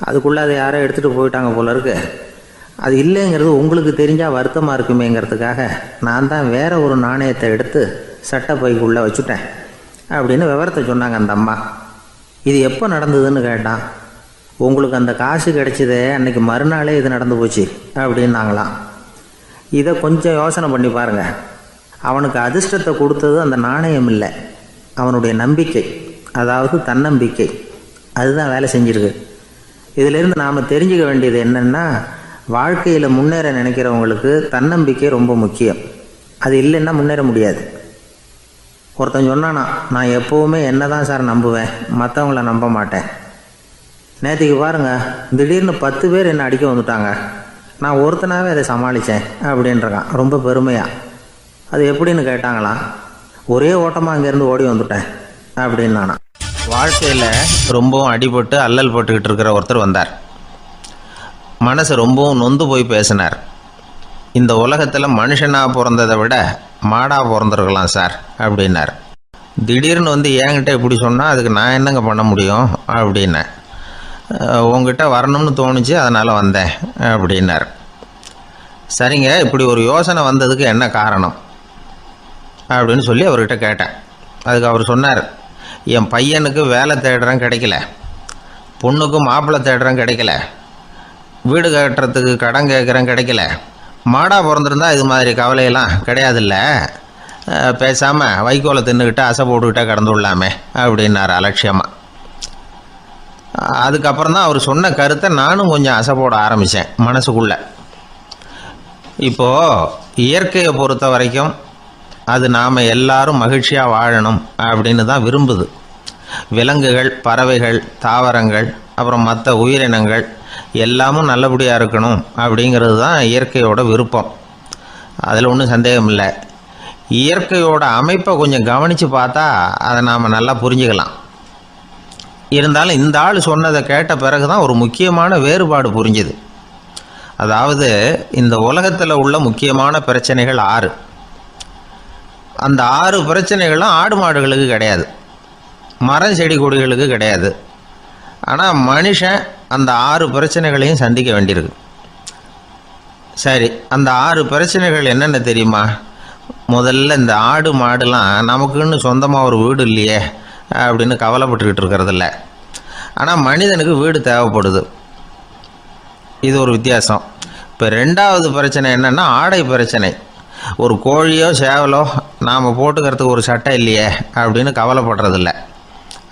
A: அதுக்குள்ளே அதை யாரோ எடுத்துகிட்டு போயிட்டாங்க போல இருக்கு. அது இல்லைங்கிறது உங்களுக்கு தெரிஞ்சால் வருத்தமாக இருக்குமேங்கிறதுக்காக நான் தான் வேறு ஒரு நாணயத்தை எடுத்து சட்டை பைக்குள்ளே வச்சுட்டேன் அப்படின்னு விவரத்தை சொன்னாங்க அந்த அம்மா. இது எப்போ நடந்ததுன்னு கேட்டான். உங்களுக்கு அந்த காசு கிடைச்சதே அன்னைக்கு மறுநாளே இது நடந்து போச்சு அப்படின்னாங்களாம். இதை கொஞ்சம் யோசனை பண்ணி பாருங்கள். அவனுக்கு அதிர்ஷ்டத்தை கொடுத்தது அந்த நாணயம் இல்லை, அவனுடைய நம்பிக்கை, அதாவது தன்னம்பிக்கை. அதுதான் வேலை செஞ்சிருக்கு. இதிலிருந்து நாம் தெரிஞ்சுக்க வேண்டியது என்னென்னா, வாழ்க்கையில் முன்னேற நினைக்கிறவங்களுக்கு தன்னம்பிக்கை ரொம்ப முக்கியம். அது இல்லைன்னா முன்னேற முடியாது. ஒருத்தன் சொன்னானா, நான் எப்போவுமே என்ன தான் சார் நம்புவேன், மற்றவங்கள நம்ப மாட்டேன். நேற்றுக்கு பாருங்கள், திடீர்னு 10 பேர் என்னை அடிக்க வந்துட்டாங்க, நான் ஒருத்தனாகவே அதை சமாளித்தேன் அப்படின்றான் ரொம்ப பெருமையாக. அது எப்படின்னு கேட்டாங்களாம். ஒரே ஓட்டமாக அங்கேருந்து ஓடி வந்துட்டேன் அப்படின்னு நானா. வாழ்க்கையில் ரொம்பவும் அடிபட்டு அல்லல் போட்டுக்கிட்டு இருக்கிற ஒருத்தர் வந்தார். மனசு ரொம்பவும் நொந்து போய் பேசினார். இந்த உலகத்தில் மனுஷனாக பிறந்ததை விட மாடாக பிறந்திருக்கலாம் சார் அப்படின்னார். திடீர்னு என்கிட்ட இப்படி சொன்னால் அதுக்கு நான் என்னங்க பண்ண முடியும் அப்படின்னேன். உங்ககிட்ட வரணும்னு தோணுச்சு, அதனால் வந்தேன் அப்படின்னார். சரிங்க, இப்படி ஒரு யோசனை வந்ததுக்கு என்ன காரணம் அப்படின்னு சொல்லி அவர்கிட்ட கேட்டேன். அதுக்கு அவர் சொன்னார், என் பையனுக்கு வேலை தேடுறேன் கிடைக்கல, பொண்ணுக்கு மாப்பிள்ளை தேடுறேன் கிடைக்கல, வீடு கட்டுறதுக்கு கடன் கேட்குறேன் கிடைக்கல. மாடாக பிறந்திருந்தா இது மாதிரி கவலையெல்லாம் கிடையாதுல்ல, பேசாமல் வைக்கோலை தின்னுக்கிட்டு அசை போட்டுக்கிட்டே கடந்து விடலாமே அப்படின்னார் அலட்சியமாக. அதுக்கப்புறம் தான் அவர் சொன்ன கருத்தை நானும் கொஞ்சம் அசை போட ஆரம்பித்தேன் மனசுக்குள்ளே. இப்போது இயற்கையை பொறுத்த வரைக்கும் அது நாம் எல்லாரும் மகிழ்ச்சியாக வாழணும் அப்படின்னு தான் விரும்புது. விலங்குகள், பறவைகள், தாவரங்கள், அப்புறம் மற்ற உயிரினங்கள் எல்லாமும் நல்லபடியாக இருக்கணும் அப்படிங்கிறது தான் இயற்கையோட விருப்பம். அதில் ஒன்றும் சந்தேகம் இல்லை. இயற்கையோட அமைப்பை கொஞ்சம் கவனித்து பார்த்தா அதை நாம் நல்லா புரிஞ்சுக்கலாம். இருந்தாலும் இந்த ஆள் சொன்னதை கேட்ட பிறகு தான் ஒரு முக்கியமான வேறுபாடு புரிஞ்சுது. அதாவது இந்த உலகத்தில் உள்ள முக்கியமான பிரச்சனைகள் 6. அந்த 6 பிரச்சனைகளும் ஆடு மாடுகளுக்கு கிடையாது, மரம் செடி கொடிகளுக்கு கிடையாது. ஆனால் மனுஷன் அந்த 6 பிரச்சனைகளையும் சந்திக்க வேண்டியிருக்கு. சரி, அந்த 6 பிரச்சனைகள் என்னென்ன தெரியுமா? முதல்ல இந்த ஆடு மாடுலாம் நமக்குன்னு சொந்தமாக ஒரு வீடு இல்லையே அப்படின்னு கவலைப்பட்டுக்கிட்டு இருக்கிறதில்ல. ஆனால் மனிதனுக்கு வீடு தேவைப்படுது. இது ஒரு வித்தியாசம். இப்போ 2வது பிரச்சனை என்னென்னா ஆடை பிரச்சனை. ஒரு கோழியோ சேவலோ நாம் போட்டுக்கிறதுக்கு ஒரு சட்டை இல்லையே அப்படின்னு கவலைப்படுறதில்ல.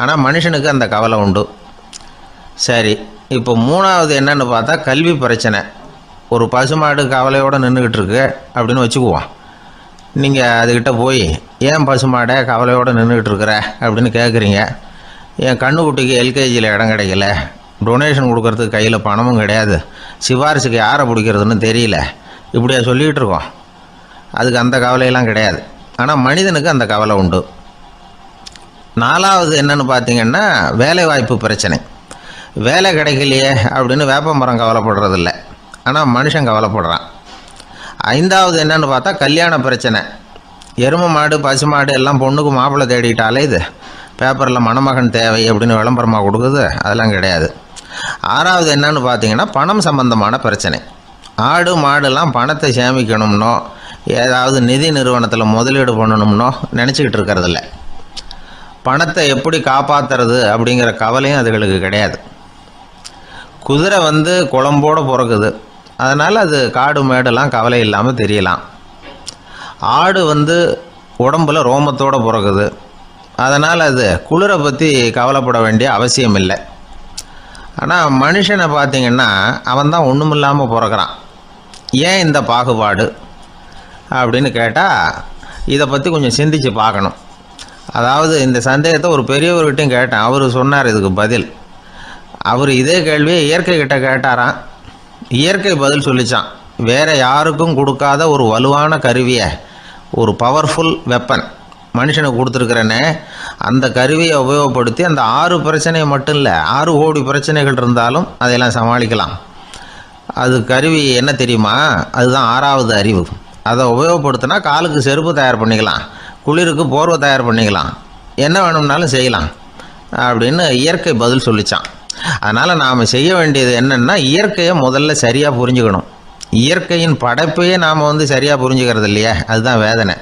A: ஆனால் மனுஷனுக்கு அந்த கவலை உண்டு. சரி, இப்போ 3வது என்னன்னு பார்த்தா கல்வி பிரச்சனை. ஒரு பசுமாடு கவலையோடு நின்றுக்கிட்டு இருக்கு அப்படின்னு வச்சுக்குவோம். நீங்கள் அதுக்கிட்ட போய் ஏன் பசுமாடை கவலையோடு நின்றுக்கிட்டு இருக்கிற அப்படின்னு கேட்குறீங்க. என் கண்ணுக்குட்டிக்கு எல்கேஜியில் இடம் கிடைக்கல, டொனேஷன் கொடுக்கறதுக்கு கையில் பணமும் கிடையாது, சிபாரிசுக்கு யாரை பிடிக்கிறதுன்னு தெரியல, இப்படியா சொல்லிக்கிட்டு இருக்கோம். அதுக்கு அந்த கவலையெல்லாம் கிடையாது. ஆனால் மனிதனுக்கு அந்த கவலை உண்டு. 4வது என்னன்னு பார்த்தீங்கன்னா வேலைவாய்ப்பு பிரச்சனை. வேலை கிடைக்கலையே அப்படின்னு வேப்ப மரம் கவலைப்படுறதில்ல, ஆனால் மனுஷன் கவலைப்படுறான். 5வது என்னன்னு பார்த்தா கல்யாண பிரச்சனை. எருமை மாடு பசுமாடு எல்லாம் பொண்ணுக்கு மாப்பிள்ளை தேடிட்டாலே இது பேப்பரில் மணமகன் தேவை அப்படின்னு விளம்பரமாக கொடுக்குது, அதெல்லாம் கிடையாது. 6வது என்னன்னு பார்த்தீங்கன்னா பணம் சம்பந்தமான பிரச்சனை. ஆடு மாடுலாம் பணத்தை சேமிக்கணும்னோ ஏதாவது நிதி நிறுவனத்தில் முதலீடு பண்ணணும்னோ நினச்சிக்கிட்டு இருக்கிறதில்ல. பணத்தை எப்படி காப்பாற்றுறது அப்படிங்கிற கவலையும் அதுகளுக்கு கிடையாது. குதிரை குளம்போடு பிறக்குது, அதனால் அது காடு மேடெல்லாம் கவலை இல்லாமல் தெரியலாம். ஆடு உடம்பில் ரோமத்தோடு பிறக்குது, அதனால் அது குளிரை பற்றி கவலைப்பட வேண்டிய அவசியம் இல்லை. ஆனால் மனுஷனை பார்த்திங்கன்னா அவன் தான் ஒன்றும் இல்லாமல் பிறக்கிறான். ஏன் இந்த பாகுபாடு அப்படின்னு கேட்டால் இதை பற்றி கொஞ்சம் சிந்திச்சு பார்க்கணும். அதாவது இந்த சந்தேகத்தை ஒரு பெரியவர்கிட்டையும் கேட்டேன். அவர் சொன்னார் இதுக்கு பதில். அவர் இதே கேள்வியை இயற்கை கிட்ட கேட்டாராம். இயற்கை பதில் சொல்லிச்சான். வேறு யாருக்கும் கொடுக்காத ஒரு வலுவான கருவியை, ஒரு பவர்ஃபுல் வெப்பன் மனுஷனுக்கு கொடுத்துருக்குறேன்னு, அந்த கருவியை உபயோகப்படுத்தி அந்த 6 பிரச்சனையை மட்டும் இல்லை 6 கோடி பிரச்சனைகள் இருந்தாலும் அதையெல்லாம் சமாளிக்கலாம். அது கருவி என்ன தெரியுமா? அதுதான் 6வது அறிவு. அதை உபயோகப்படுத்தினா காலுக்கு செருப்பு தயார் பண்ணிக்கலாம், குளிருக்கு போர்வை தயார் பண்ணிக்கலாம், என்ன வேணும்னாலும் செய்யலாம் அப்படின்னு இயற்கை பதில் சொல்லிச்சான். அதனால் நாம் செய்ய வேண்டியது என்னென்னா இயற்கையை முதல்ல சரியாக புரிஞ்சுக்கணும். இயற்கையின் படைப்பையே நாம் சரியாக புரிஞ்சுக்கிறது இல்லையே, அதுதான் வேதனை.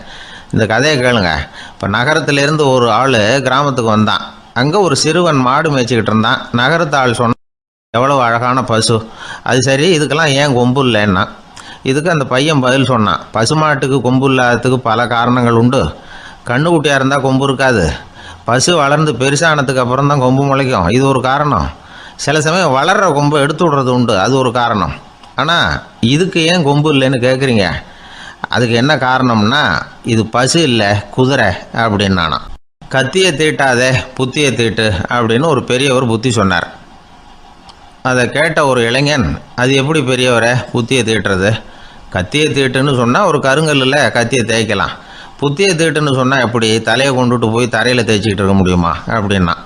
A: இந்த கதையை கேளுங்க. இப்போ நகரத்திலேருந்து ஒரு ஆள் கிராமத்துக்கு வந்தான். அங்கே ஒரு சிறுவன் மாடு மேய்ச்சிக்கிட்டு இருந்தான். நகரத்து ஆள் சொன்னான், எவ்வளோ அழகான பசு, அது சரி இதுக்கெல்லாம் ஏன் கொம்பு இல்லைன்னா. இதுக்கு அந்த பையன் பதில் சொன்னான், பசுமாட்டுக்கு கொம்பு இல்லாததுக்கு பல காரணங்கள் உண்டு. கண்ணுக்குட்டியாக இருந்தால் கொம்பு இருக்காது, பசு வளர்ந்து பெருசானதுக்கு அப்புறம் தான் கொம்பு முளைக்கும், இது ஒரு காரணம். சில சமயம் வளர்கிற கொம்பு எடுத்து விடுறது உண்டு, அது ஒரு காரணம். ஆனால் இதுக்கு ஏன் கொம்பு இல்லைன்னு கேட்குறீங்க. அதுக்கு என்ன காரணம்னா இது பசு இல்லை குதிரை அப்படின்னானா. கத்தியை தீட்டாதே புத்தியை தீட்டு அப்படின்னு ஒரு பெரியவர் புத்தி சொன்னார். அதை கேட்ட ஒரு இளைஞன், அது எப்படி பெரியவரை புத்தியை தீட்டுறது? கத்தியை தீட்டுன்னு சொன்னால் ஒரு கருங்கல்லில் கத்தியை தேய்க்கலாம், புத்தியை தீட்டுன்னு சொன்னால் எப்படி தலையை கொண்டுட்டு போய் தரையில் தேய்ச்சிக்கிட்டு இருக்க முடியுமா அப்படின்னா.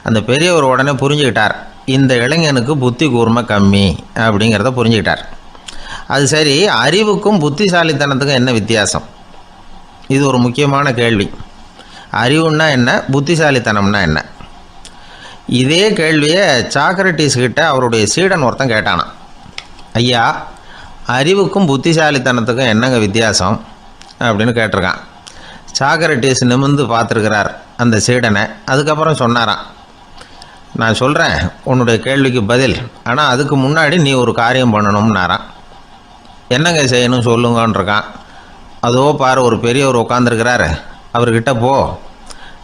A: அந்த பெரியவர் உடனே புரிஞ்சுக்கிட்டார், இந்த இளைஞனுக்கு புத்தி கூர்மை கம்மி அப்படிங்கிறத புரிஞ்சுக்கிட்டார். அது சரி, அறிவுக்கும் புத்திசாலித்தனத்துக்கும் என்ன வித்தியாசம்? இது ஒரு முக்கியமான கேள்வி. அறிவுன்னா என்ன, புத்திசாலித்தனம்னா என்ன? இதே கேள்வியை சாக்ரட்டிஸ் கிட்ட அவருடைய சீடன் ஒருத்தன் கேட்டானான். ஐயா, அறிவுக்கும் புத்திசாலித்தனத்துக்கும் என்னங்க வித்தியாசம் அப்படின்னு கேட்டிருக்கான். சாக்ரட்டிஸ் நிமிர்ந்து பார்த்துருக்கிறார் அந்த சீடனை. அதுக்கப்புறம் சொன்னாராம், நான் சொல்கிறேன் உன்னுடைய கேள்விக்கு பதில், ஆனால் அதுக்கு முன்னாடி நீ ஒரு காரியம் பண்ணணும்னாரான். என்னங்க செய்யணும் சொல்லுங்கன்றிருக்கான். அதோ பாரு ஒரு பெரியவர் உட்காந்துருக்கிறாரு, அவர்கிட்ட போ,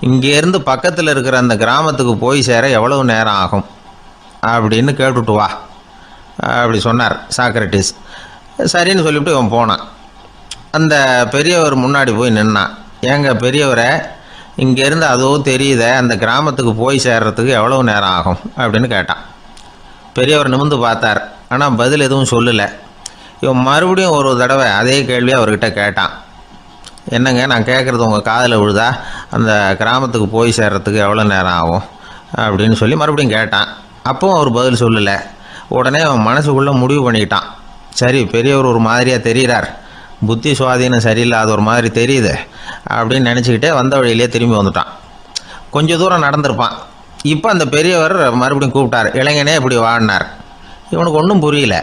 A: இங்கேருந்து பக்கத்தில் இருக்கிற அந்த கிராமத்துக்கு போய் சேர எவ்வளவு நேரம் ஆகும் அப்படின்னு கேட்டுட்டு வா அப்படி சொன்னார் சாக்ரட்டிஸ். சரின்னு சொல்லிவிட்டு இவன் போனான். அந்த பெரியவர் முன்னாடி போய் நின்னான். ஏங்க பெரியவரை, இங்கேருந்து அதோ தெரியுத அந்த கிராமத்துக்கு போய் சேர்றதுக்கு எவ்வளோ நேரம் ஆகும் அப்படின்னு கேட்டான். பெரியவர் நிமிர்ந்து பார்த்தார். ஆனால் பதில் எதுவும் சொல்லலை. இவன் மறுபடியும் ஒரு தடவை அதே கேள்வி அவர்கிட்ட கேட்டான். என்னங்க, நான் கேட்குறது உங்கள் காதில் விழுதா? அந்த கிராமத்துக்கு போய் சேர்றதுக்கு எவ்வளோ நேரம் ஆகும் அப்படின்னு சொல்லி மறுபடியும் கேட்டான். அப்பவும் அவர் பதில் சொல்லலை. உடனே அவன் மனசுக்குள்ளே முடிவு பண்ணிக்கிட்டான். சரி, பெரியவர் ஒரு மாதிரியாக தெரிகிறார், புத்தி சுவாதீனம் சரியில்லாத ஒரு மாதிரி தெரியுது அப்படின்னு நினச்சிக்கிட்டே வந்த வழியிலே திரும்பி வந்துட்டான். கொஞ்சம் தூரம் நடந்திருப்பான். இப்போ அந்த பெரியவர் மறுபடியும் கூப்பிட்டார். இளைஞனே இப்படி வாடினார். இவனுக்கு ஒன்றும் புரியல.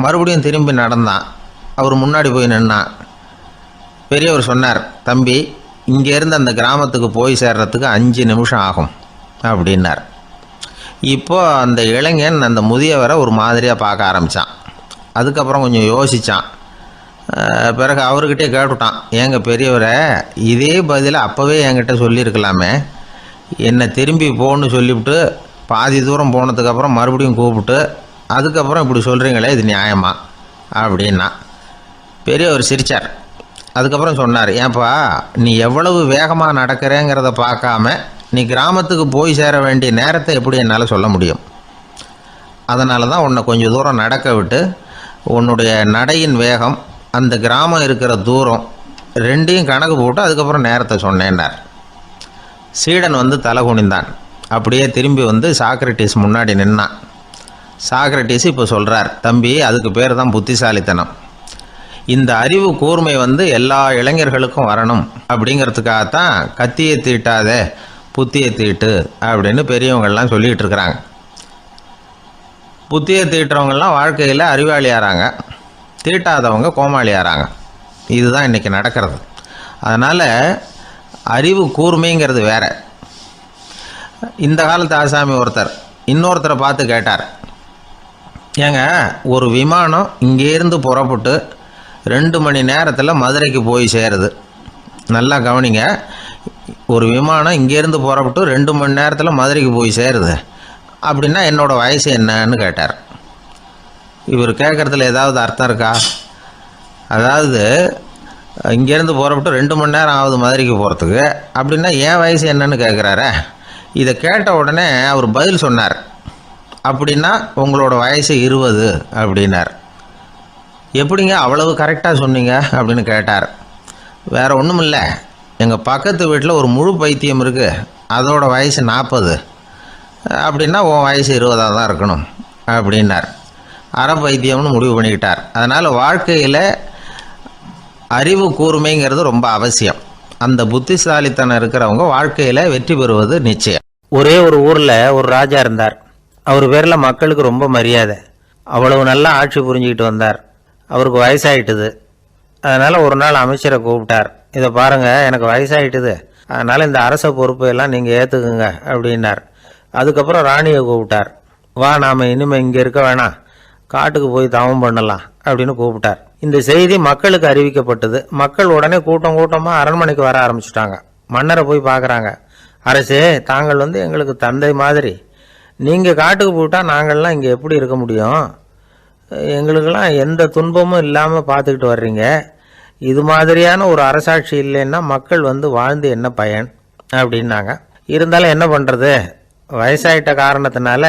A: மறுபடியும் திரும்பி நடந்தான். அவர் முன்னாடி போய் நின்னான். பெரியவர் சொன்னார், தம்பி, இங்கேருந்து அந்த கிராமத்துக்கு போய் சேர்றதுக்கு 5 நிமிஷம் ஆகும் அப்படின்னார். இப்போ அந்த இளைஞன் அந்த முதியவரை ஒரு மாதிரியாக பார்க்க ஆரம்பித்தான். அதுக்கப்புறம் கொஞ்சம் யோசித்தான். பிறகு அவர்கிட்டே கேட்டுட்டான், ஏங்க பெரியவரை, இதே பதிலை அப்போவே என்கிட்ட சொல்லியிருக்கலாமே, என்னை திரும்பி போன்னு சொல்லிவிட்டு பாதி தூரம் போனதுக்கப்புறம் மறுபடியும் கூப்பிட்டு அதுக்கப்புறம் இப்படி சொல்கிறீங்களே, இது நியாயமா அப்படின்னா. பெரியவர் சிரித்தார். அதுக்கப்புறம் சொன்னார், ஏன்பா, நீ எவ்வளவு வேகமாக நடக்கிறேங்கிறத பார்க்காம நீ கிராமத்துக்கு போய் சேர வேண்டிய நேரத்தை எப்படி என்னால் சொல்ல முடியும்? அதனால தான் உன்னை கொஞ்சம் தூரம் நடக்க விட்டு உன்னுடைய நடையின் வேகம், அந்த கிராமம் இருக்கிற தூரம் ரெண்டையும் கணக்கு போட்டு அதுக்கப்புறம் நேரத்தை சொன்னேன்னார். சீடன் வந்து தலை குனிந்தான். அப்படியே திரும்பி வந்து சாக்ரட்டிஸ் முன்னாடி நின்னான். சாக்ரட்டிஸ் இப்போ சொல்கிறார், தம்பி, அதுக்கு பேர் தான் புத்திசாலித்தனம். இந்த அறிவு கூர்மை வந்து எல்லா இளைஞர்களுக்கும் வரணும் அப்படிங்கிறதுக்காகத்தான் கத்தியை தீட்டாத புத்தியை தீட்டு அப்படின்னு பெரியவங்கள்லாம் சொல்லிகிட்டு இருக்கிறாங்க. புத்தியை தீட்டுறவங்கெல்லாம் வாழ்க்கையில் அறிவாளியாகிறாங்க, தீட்டாதவங்க கோமாளியாகிறாங்க. இதுதான் இன்றைக்கி நடக்கிறது. அதனால் அறிவு கூர்மைங்கிறது வேறு. இந்த காலத்து ஆசாமி ஒருத்தர் இன்னொருத்தரை பார்த்து கேட்டார், ஏங்க, ஒரு விமானம் இங்கேருந்து புறப்பட்டு 2 மணி நேரத்தில் மதுரைக்கு போய் சேருது. நல்லா கவனிங்க, ஒரு விமானம் இங்கேருந்து புறப்பட்டு 2 மணி நேரத்தில் மதுரைக்கு போய் சேருது அப்படின்னா என்னோடய வயசு என்னன்னு கேட்டார். இவர் கேட்குறதுல ஏதாவது அர்த்தம் இருக்கா? அதாவது இங்கேருந்து புறப்பட்டு 2 மணி நேரம் ஆகுது மதுரைக்கு போகிறதுக்கு அப்படின்னா என் வயசு என்னன்னு கேட்குறாரு. இதை கேட்ட உடனே அவர் பதில் சொன்னார், அப்படின்னா உங்களோட வயசு 20 அப்படின்னார். எப்படிங்க அவ்வளவு கரெக்டாக சொன்னீங்க அப்படின்னு கேட்டார். வேறு ஒன்றும் இல்லை, எங்கள் பக்கத்து வீட்டில் ஒரு முழு பைத்தியம் இருக்குது, அதோட வயசு 40 அப்படின்னா உன் வயசு 20 தான் இருக்கணும் அப்படின்னார். அரை பைத்தியம்னு முடிவு பண்ணிக்கிட்டார். அதனால் வாழ்க்கையில் அறிவு கூர்மைங்கிறது ரொம்ப அவசியம். அந்த புத்திசாலித்தனம் இருக்கிறவங்க வாழ்க்கையில் வெற்றி பெறுவது நிச்சயம். ஒரே ஒரு ஊரில் ஒரு ராஜா இருந்தார். அவர் பேரில் மக்களுக்கு ரொம்ப மரியாதை. அவ்வளவு நல்லா ஆட்சி புரிஞ்சுக்கிட்டு வந்தார். அவருக்கு வயசாயிட்டுது. அதனால் ஒரு நாள் அமைச்சரை கூப்பிட்டார். இதை பாருங்கள், எனக்கு வயசாயிட்டுது, அதனால் இந்த அரச பொறுப்பையெல்லாம் நீங்கள் ஏற்றுக்குங்க அப்படின்னார். அதுக்கப்புறம் ராணியை கூப்பிட்டார். வா, நாம் இனிமேல் இங்கே இருக்க வேணாம், காட்டுக்கு போய் தவம் பண்ணலாம் அப்படின்னு கூப்பிட்டார். இந்த செய்தி மக்களுக்கு அறிவிக்கப்பட்டது. மக்கள் உடனே கூட்டம் கூட்டமாக அரண்மனைக்கு வர ஆரம்பிச்சுட்டாங்க. மன்னரை போய் பார்க்குறாங்க. அரசே, தாங்கள் வந்து எங்களுக்கு தந்தை மாதிரி, நீங்கள் காட்டுக்கு போயிட்டால் நாங்கள்லாம் இங்கே எப்படி இருக்க முடியும்? எங்களுக்கெல்லாம் எந்த துன்பமும் இல்லாமல் பார்த்துக்கிட்டு வர்றீங்க. இது மாதிரியான ஒரு அரசாட்சி இல்லைன்னா மக்கள் வந்து வாழ்ந்து என்ன பயன் அப்படின்னாங்க. இருந்தாலும் என்ன பண்ணுறது, வயசாயிட்ட காரணத்தினால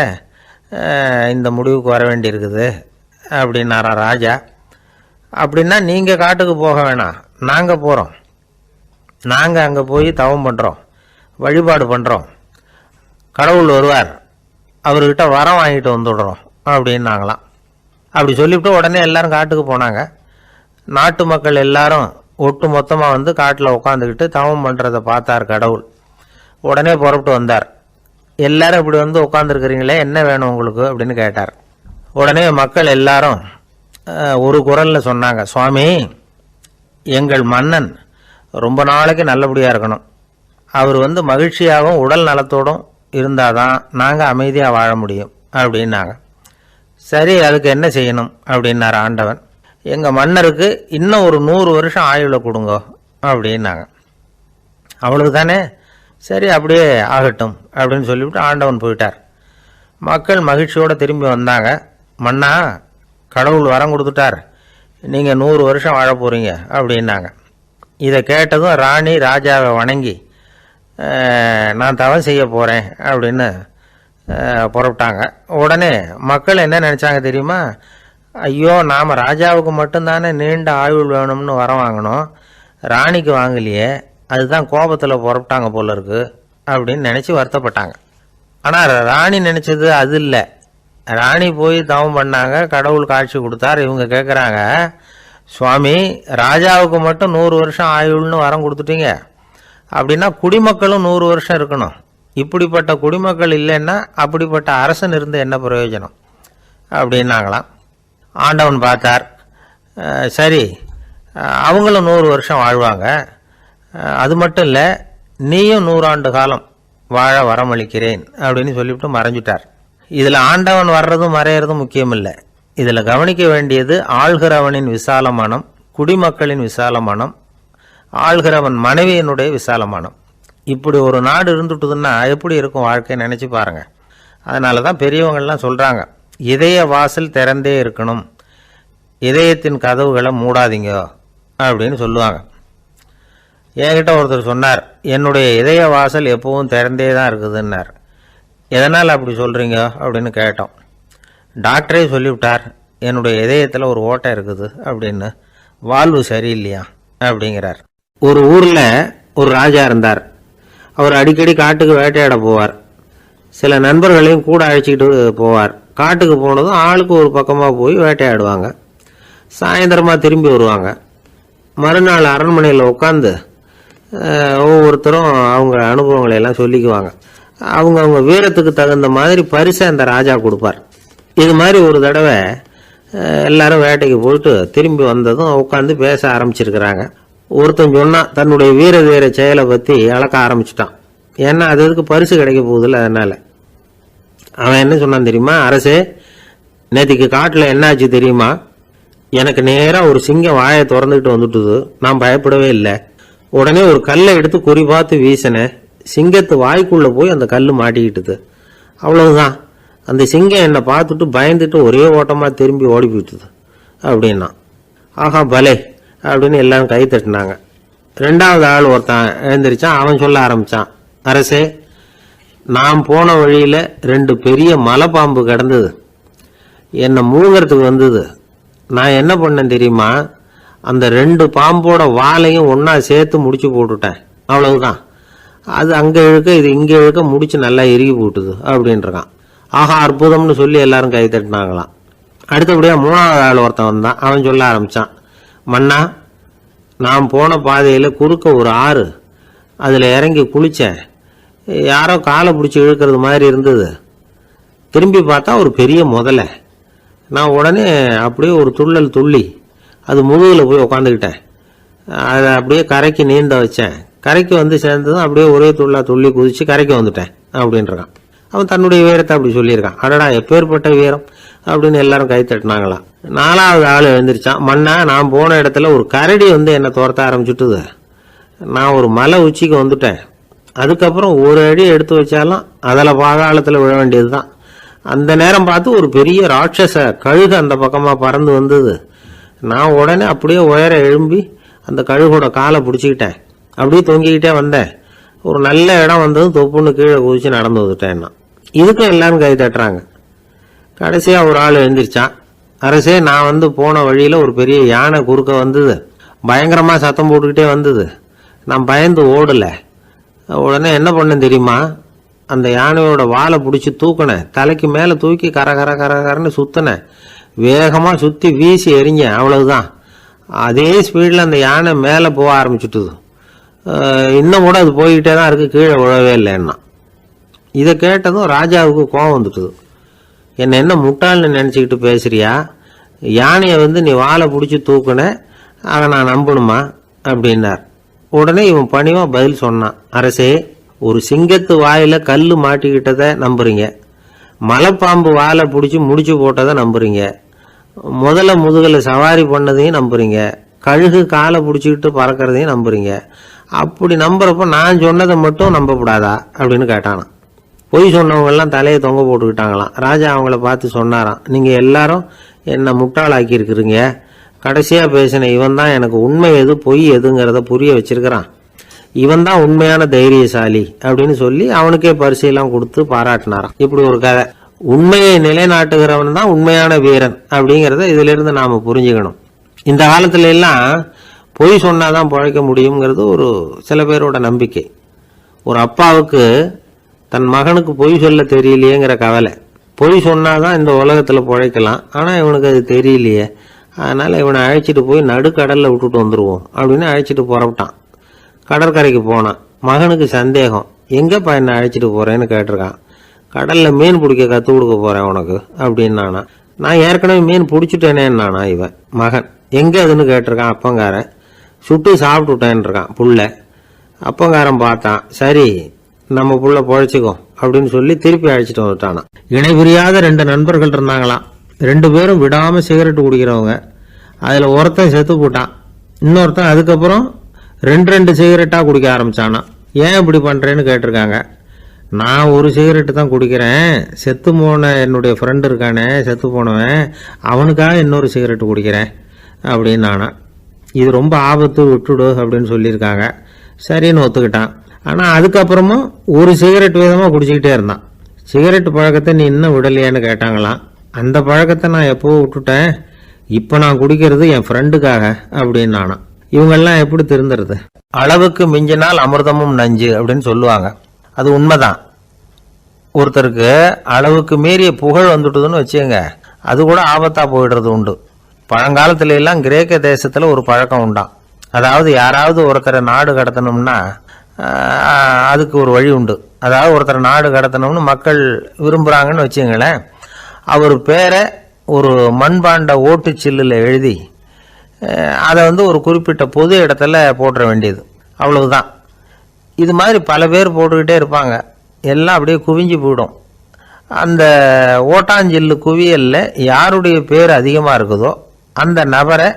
A: இந்த முடிவுக்கு வர வேண்டியிருக்குது அப்படின்னாரா ராஜா. அப்படின்னா நீங்கள் காட்டுக்கு போக வேணாம், நாங்கள் போகிறோம். நாங்கள் அங்கே போய் தவம் பண்ணுறோம், வழிபாடு பண்ணுறோம். கடவுள் வருவார், அவர்கிட்ட வரம் வாங்கிட்டு வந்துடுறோம் அப்படின்னாங்களாம். அப்படி சொல்லிவிட்டு உடனே எல்லாரும் காட்டுக்கு போனாங்க. நாட்டு மக்கள் எல்லாரும் ஒட்டு மொத்தமாக வந்து காட்டில் உட்காந்துக்கிட்டு தவம் பண்ணுறதை பார்த்தார் கடவுள். உடனே புறப்பட்டு வந்தார். எல்லாரும் இப்படி வந்து உட்காந்துருக்கிறீங்களே, என்ன வேணும் உங்களுக்கு அப்படின்னு கேட்டார். உடனே மக்கள் எல்லாரும் ஒரு குரலில் சொன்னாங்க, சுவாமி, எங்கள் மன்னன் ரொம்ப நாளைக்கு நல்லபடியாக இருக்கணும். அவர் வந்து மகிழ்ச்சியாகவும் உடல் நலத்தோடும் இருந்தால் தான் நாங்கள் அமைதியாக வாழ முடியும் அப்படின்னாங்க. சரி, அதுக்கு என்ன செய்யணும் அப்படின்னார் ஆண்டவன். எங்கள் மன்னருக்கு இன்னும் ஒரு 100 வருஷம் ஆயுளை கொடுங்க அப்படின்னாங்க. அவ்வளவு தானே, சரி அப்படியே ஆகட்டும் அப்படின்னு சொல்லிவிட்டு ஆண்டவன் போயிட்டார். மக்கள் மகிழ்ச்சியோடு திரும்பி வந்தாங்க. மன்னா, கடவுள் வரம் கொடுத்துட்டார், நீங்கள் 100 வருஷம் வாழ போகிறீங்க அப்படின்னாங்க. இதை கேட்டதும் ராணி ராஜாவை வணங்கி நான் தவம் செய்ய போகிறேன் அப்படின்னு புறப்பட்டாங்க. உடனே மக்கள் என்ன நினச்சாங்க தெரியுமா? ஐயோ, நாம் ராஜாவுக்கு மட்டும்தானே நீண்ட ஆயுள் வேணும்னு வரம் வாங்கினோம், ராணிக்கு வாங்கலையே, அதுதான் கோபத்தில் புறப்பட்டாங்க போல இருக்கு அப்படின்னு நினச்சி வருத்தப்பட்டாங்க. ஆனால் ராணி நினச்சது அது இல்லை. ராணி போய் தவம் பண்ணாங்க, கடவுள் காட்சி கொடுத்தார். இவங்க கேட்குறாங்க, சுவாமி, ராஜாவுக்கு மட்டும் 100 வருஷம் ஆயுள்னு வரம் கொடுத்துட்டீங்க, அப்படின்னா குடிமக்களும் 100 வருஷம் இருக்கணும். இப்படிப்பட்ட குடிமக்கள் இல்லைன்னா அப்படிப்பட்ட அரசன் இருந்து என்ன பிரயோஜனம் அப்படின்னாங்களாம். ஆண்டவன் பார்த்தார், சரி அவங்களும் 100 வருஷம் வாழ்வாங்க, அது மட்டும் இல்லை நீயும் 100 ஆண்டு காலம் வாழ வரமளிக்கிறேன் அப்படின்னு சொல்லிவிட்டு மறைஞ்சிட்டார். இதில் ஆண்டவன் வர்றதும் மறையிறதும் முக்கியம் இல்லை. இதில் கவனிக்க வேண்டியது ஆள்கிறவனின் விசால மனம், குடிமக்களின் விசால மனம், ஆள்கிறவன் மனைவியினுடைய விசால மனம். இப்படி ஒரு நாடு இருந்துட்டுதுன்னா எப்படி இருக்கும் வாழ்க்கை நினச்சி பாருங்கள். அதனால தான் பெரியவங்கள்லாம் சொல்கிறாங்க, இதய வாசல் திறந்தே இருக்கணும், இதயத்தின் கதவுகளை மூடாதீங்க அப்படின்னு சொல்லுவாங்க. என்கிட்ட ஒருத்தர் சொன்னார், என்னுடைய இதய வாசல் எப்பவும் திறந்தே தான் இருக்குதுன்னார். எதனால் அப்படி சொல்கிறீங்க அப்படின்னு கேட்டோம். டாக்டரே சொல்லிவிட்டார், என்னுடைய இதயத்தில் ஒரு ஓட்டை இருக்குது அப்படின்னு, வால்வு சரியில்லையா அப்படிங்கிறார். ஒரு ஊரில் ஒரு ராஜா இருந்தார். அவர் அடிக்கடி காட்டுக்கு வேட்டையாட போவார். சில நண்பர்களையும் கூட அழைச்சிக்கிட்டு போவார். காட்டுக்கு போனதும் ஆளுக்கு ஒரு பக்கமாக போய் வேட்டையாடுவாங்க. சாயந்தரமாக திரும்பி வருவாங்க. மறுநாள் அரண்மனையில் உட்காந்து ஒவ்வொருத்தரும் அவங்க அனுபவங்களை எல்லாம் சொல்லிக்குவாங்க. அவங்க வீரத்துக்கு தகுந்த மாதிரி பரிசை அந்த ராஜா கொடுப்பார். இது மாதிரி ஒரு தடவை எல்லாரும் வேட்டைக்கு போயிட்டு திரும்பி வந்ததும் உட்காந்து பேச ஆரம்பிச்சிருக்கிறாங்க. ஒருத்தன் சொன்னான், தன்னுடைய வீர தீர செயலை பற்றி அளக்க ஆரம்பிச்சிட்டான். ஏன்னா அது எதுக்கு பரிசு கிடைக்க போகுதில்ல, அதனால். அவன் என்ன சொன்னான் தெரியுமா? அரசே, நேற்றுக்கு காட்டில் என்னாச்சு தெரியுமா? எனக்கு நேராக ஒரு சிங்கம் வாயை திறந்துக்கிட்டு வந்துட்டுது. நான் பயப்படவே இல்லை. உடனே ஒரு கல்லை எடுத்து குறி பார்த்து வீசினேன். சிங்கத்து வாய்க்குள்ளே போய் அந்த கல் மாட்டிக்கிட்டுது. அவ்வளவுதான். அந்த சிங்கம் என்னை பார்த்துட்டு பயந்துட்டு ஒரே ஓட்டமாக திரும்பி ஓடி போயிட்டுது அப்படின்னா. ஆஹா பலே அப்படின்னு எல்லாரும் கை தட்டினாங்க. 2வது ஆள் ஒருத்தன் எழுந்திரிச்சான். அவன் சொல்ல ஆரம்பித்தான், அரசே, நான் போன வழியில் 2 பெரிய மலைப்பாம்பு கிடந்தது, என்னை மூழ்கிறதுக்கு வந்தது. நான் என்ன பண்ணேன் தெரியுமா? அந்த 2 பாம்போட வாலையும் ஒன்றா சேர்த்து முடிச்சு போட்டுட்டேன். அவ்வளவுதான். அது அங்கே இழுக்க இது இங்கே இழுக்க முடிச்சு நல்லா இறுகி போட்டுது அப்படின்றான். ஆஹா அற்புதம்னு சொல்லி எல்லாரும் கை தட்டினாங்களாம். அடுத்தபடியாக 3வது ஆள் ஒருத்தன் வந்தான். அவன் சொல்ல ஆரம்பித்தான், மன்னா, நான் போன பாதையில் குறுக்க ஒரு ஆறு, அதில் இறங்கி குளித்தேன். யாரோ காலை பிடிச்சி இழுக்கிறது மாதிரி இருந்தது. திரும்பி பார்த்தா ஒரு பெரிய முதலை. நான் உடனே அப்படியே ஒரு துள்ளல் துள்ளி அது முதுகில் போய் உக்காந்துக்கிட்டேன். அதை அப்படியே கரைக்கு நீந்த வச்சேன். கரைக்கு வந்து சேர்ந்ததும் அப்படியே ஒரே துள்ளி குதித்து கரைக்கு வந்துட்டேன் அப்படின்றான். அவன் தன்னுடைய வீரத்தை அப்படி சொல்லியிருக்கான். அடடா, எப்பேற்பட்ட வீரம் அப்படின்னு எல்லாரும் கை தட்டினாங்களாம். 4வது ஆள் எழுந்திரிச்சான். மன்னா, நான் போன இடத்துல ஒரு கரடி வந்து என்னை துரத்த ஆரம்பிச்சுட்டுது. நான் ஒரு மலை உச்சிக்கு வந்துட்டேன். அதுக்கப்புறம் ஒரு அடி எடுத்து வச்சாலும் அதில் பாதாளத்தில் விழ வேண்டியது தான். அந்த நேரம் பார்த்து ஒரு பெரிய ராட்சச கழுகு அந்த பக்கமாக பறந்து வந்தது. நான் உடனே அப்படியே உயர எழும்பி அந்த கழுகோட காலை பிடிச்சிக்கிட்டேன். அப்படியே தொங்கிக்கிட்டே வந்தேன். ஒரு நல்ல இடம் வந்ததும் தொப்புன்னு கீழே குதிச்சு நடந்து வந்துட்டேன்னா. இதுக்கும் எல்லாரும் கை தட்டுறாங்க. கடைசியாக ஒரு ஆள் எழுந்திரிச்சான். அரசே, நான் வந்து போன வழியில் ஒரு பெரிய யானை குறுக்க வந்தது. பயங்கரமாக சத்தம் போட்டுக்கிட்டே வந்தது. நான் பயந்து ஓடலை. உடனே என்ன பண்ணேன் தெரியுமா? அந்த யானையோட வாலை பிடிச்சி தூக்கினேன். தலைக்கு மேலே தூக்கி கரன்னு சுற்றினேன். வேகமாக சுற்றி வீசி எறிஞ்சேன். அவ்வளவுதான். அதே ஸ்பீடில் அந்த யானை மேலே போக ஆரம்பிச்சுட்டுது. இன்னும் கூட அது போய்கிட்டே தான் இருக்குது, கீழே விழவே இல்லைன்னா. இதை கேட்டதும் ராஜாவுக்கு கோபம் வந்துட்டுது. என்னை என்ன முட்டாள்னு நினச்சிக்கிட்டு பேசுறியா? யானையை வந்து நீ வாழை பிடிச்சி தூக்குன, அதை நான் நம்பணுமா அப்படின்னார். உடனே இவன் பணிவாக பதில் சொன்னான், அரசே, ஒரு சிங்கத்து வாயில் கல் மாட்டிக்கிட்டதை நம்புறீங்க, மலைப்பாம்பு வாழை பிடிச்சி முடிச்சு போட்டதை நம்புறீங்க, முதல்ல முதுகில் சவாரி பண்ணதையும் நம்புறீங்க, கழுகு காலை பிடிச்சிக்கிட்டு பறக்கிறதையும் நம்புறீங்க. அப்படி நம்புறப்ப நான் சொன்னதை மட்டும் நம்பக்கூடாதா அப்படின்னு கேட்டானான். பொய் சொன்னவங்கெல்லாம் தலையை தொங்க போட்டுக்கிட்டாங்களாம். ராஜா அவங்கள பார்த்து சொன்னாராம், நீங்கள் எல்லாரும் என்னை முட்டாளாக்கி இருக்கிறீங்க. கடைசியாக பேசின இவன் தான் எனக்கு உண்மை எது பொய் எதுங்கிறத புரிய வச்சிருக்கிறான். இவன் தான் உண்மையான தைரியசாலி அப்படின்னு சொல்லி அவனுக்கே பரிசையெல்லாம் கொடுத்து பாராட்டினாராம். இப்படி ஒரு கதை. உண்மையை நிலைநாட்டுகிறவன் தான் உண்மையான வீரன் அப்படிங்கிறத இதிலிருந்து நாம் புரிஞ்சுக்கணும். இந்த காலத்துல எல்லாம் பொய் சொன்னாதான் பிழைக்க முடியுங்கிறது ஒரு சில பேரோட நம்பிக்கை. ஒரு அப்பாவுக்கு தன் மகனுக்கு பொய் சொல்ல தெரியலையேங்கிற கவலை. பொய் சொன்னாதான் இந்த உலகத்தில் பிழைக்கலாம், ஆனால் இவனுக்கு அது தெரியலையே, அதனால் இவனை அழைச்சிட்டு போய் நடுக்கடலில் விட்டுட்டு வந்துடுவோம் அப்படின்னு அழைச்சிட்டு புறப்பட்டான். கடற்கரைக்கு போனான். மகனுக்கு சந்தேகம், எங்கேப்பா என்னை அழைச்சிட்டு போகிறேன்னு கேட்டிருக்கான். கடலில் மீன் பிடிக்க கற்றுக் கொடுக்க போகிறேன் உனக்கு அப்படின்னானா. நான் ஏற்கனவே மீன் பிடிச்சிட்டேனேன்னானா இவன் மகன். எங்கே அதுன்னு கேட்டிருக்கான் அப்பங்காரன். சுட்டு சாப்பிட்டுட்டேன்னு இருக்கான் புள்ள. அப்பங்காரன் பார்த்தான், சரி நம்ம புள்ள பொழைச்சிக்கோ அப்படின்னு சொல்லி திருப்பி அழைச்சிட்டு வந்துட்டானா. இணை புரியாத 2 நண்பர்கள் இருந்தாங்களாம். 2 பேரும் விடாமல் சிகரெட் குடிக்கிறவங்க. அதில் ஒருத்தன் செத்து போட்டான். இன்னொருத்தன் அதுக்கப்புறம் 2 சிகரெட்டாக குடிக்க ஆரம்பிச்சானா. ஏன் இப்படி பண்ணுறேன்னு கேட்டிருக்காங்க. நான் ஒரு சிகரெட்டு தான் குடிக்கிறேன், செத்து போன என்னுடைய ஃப்ரெண்டு இருக்கானே செத்து போனவன், அவனுக்காக இன்னொரு சிகரெட்டு குடிக்கிறேன் அப்படின்னு நானா. இது ரொம்ப ஆபத்து, விட்டுடு அப்படின்னு சொல்லியிருக்காங்க. சரின்னு ஒத்துக்கிட்டான். ஆனால் அதுக்கப்புறமும் ஒரு சிகரெட் வீதமாக குடிச்சிக்கிட்டே இருந்தான். சிகரெட் பழக்கத்தை நீ இன்னும் விடலையான்னு கேட்டாங்களாம். அந்த பழக்கத்தை நான் எப்போவும் விட்டுட்டேன், இப்போ நான் குடிக்கிறது என் ஃப்ரெண்டுக்காக அப்படின்னு நானா. இவங்கெல்லாம் எப்படி திருந்துறது? அளவுக்கு மிஞ்சினால் அமிர்தமும் நஞ்சு அப்படின்னு சொல்லுவாங்க. அது உண்மைதான். ஒருத்தருக்கு அளவுக்கு மீறிய புகழ் வந்துட்டுதுன்னு வச்சுங்க, அது கூட ஆபத்தாக போயிடுறது உண்டு. பழங்காலத்துல எல்லாம் கிரேக்க தேசத்தில் ஒரு பழக்கம் உண்டாம். அதாவது யாராவது ஒருத்தரை நாடு கடத்தணும்னா அதுக்கு ஒரு வழி உண்டு. அதாவது ஒருத்தரை நாடு கடத்தணும்னு மக்கள் விரும்புகிறாங்கன்னு வச்சுங்களேன், அவர் பேரை ஒரு மண்பாண்ட ஓட்டுச்சில்லில் எழுதி அதை ஒரு குறிப்பிட்ட பொது இடத்துல போட்டுற வேண்டியது, அவ்வளவுதான். இது மாதிரி பல பேர் போட்டுக்கிட்டே இருப்பாங்க. எல்லாம் அப்படியே குவிஞ்சு போயிடும். அந்த ஓட்டாஞ்சில்லு குவியலில் யாருடைய பேர் அதிகமாக இருக்குதோ அந்த நபரை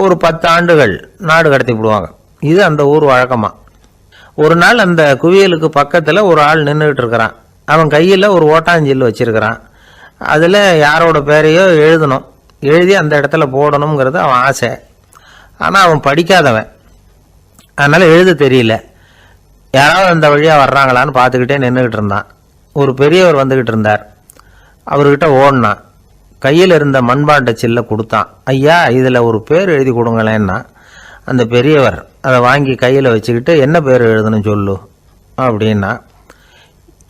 A: ஒரு 10 ஆண்டுகள் நாடு கடத்தி விடுவாங்க. இது அந்த ஊர் வழக்கமாக. ஒரு நாள் அந்த குவியலுக்கு பக்கத்தில் ஒரு ஆள் நின்றுக்கிட்டு இருக்கிறான். அவன் கையில் ஒரு ஓட்டாஞ்சில்லு வச்சிருக்கிறான். அதில் யாரோட பேரையோ எழுதணும், எழுதி அந்த இடத்துல போடணுங்கிறது அவன் ஆசை. ஆனால் அவன் படிக்காதவன், அதனால் எழுத தெரியல. யாராவது அந்த வழியாக வர்றாங்களான்னு பார்த்துக்கிட்டே நின்றுக்கிட்டு இருந்தான். ஒரு பெரியவர் வந்துக்கிட்டு இருந்தார். அவர்கிட்ட ஓடினான். கையில் இருந்த மண்பாண்ட சில்லை கொடுத்தான். ஐயா, இதில் ஒரு பேர் எழுதி கொடுங்களேன்னா. அந்த பெரியவர் அதை வாங்கி கையில் வச்சுக்கிட்டு, என்ன பேர் எழுதணும் சொல்லு அப்படின்னா.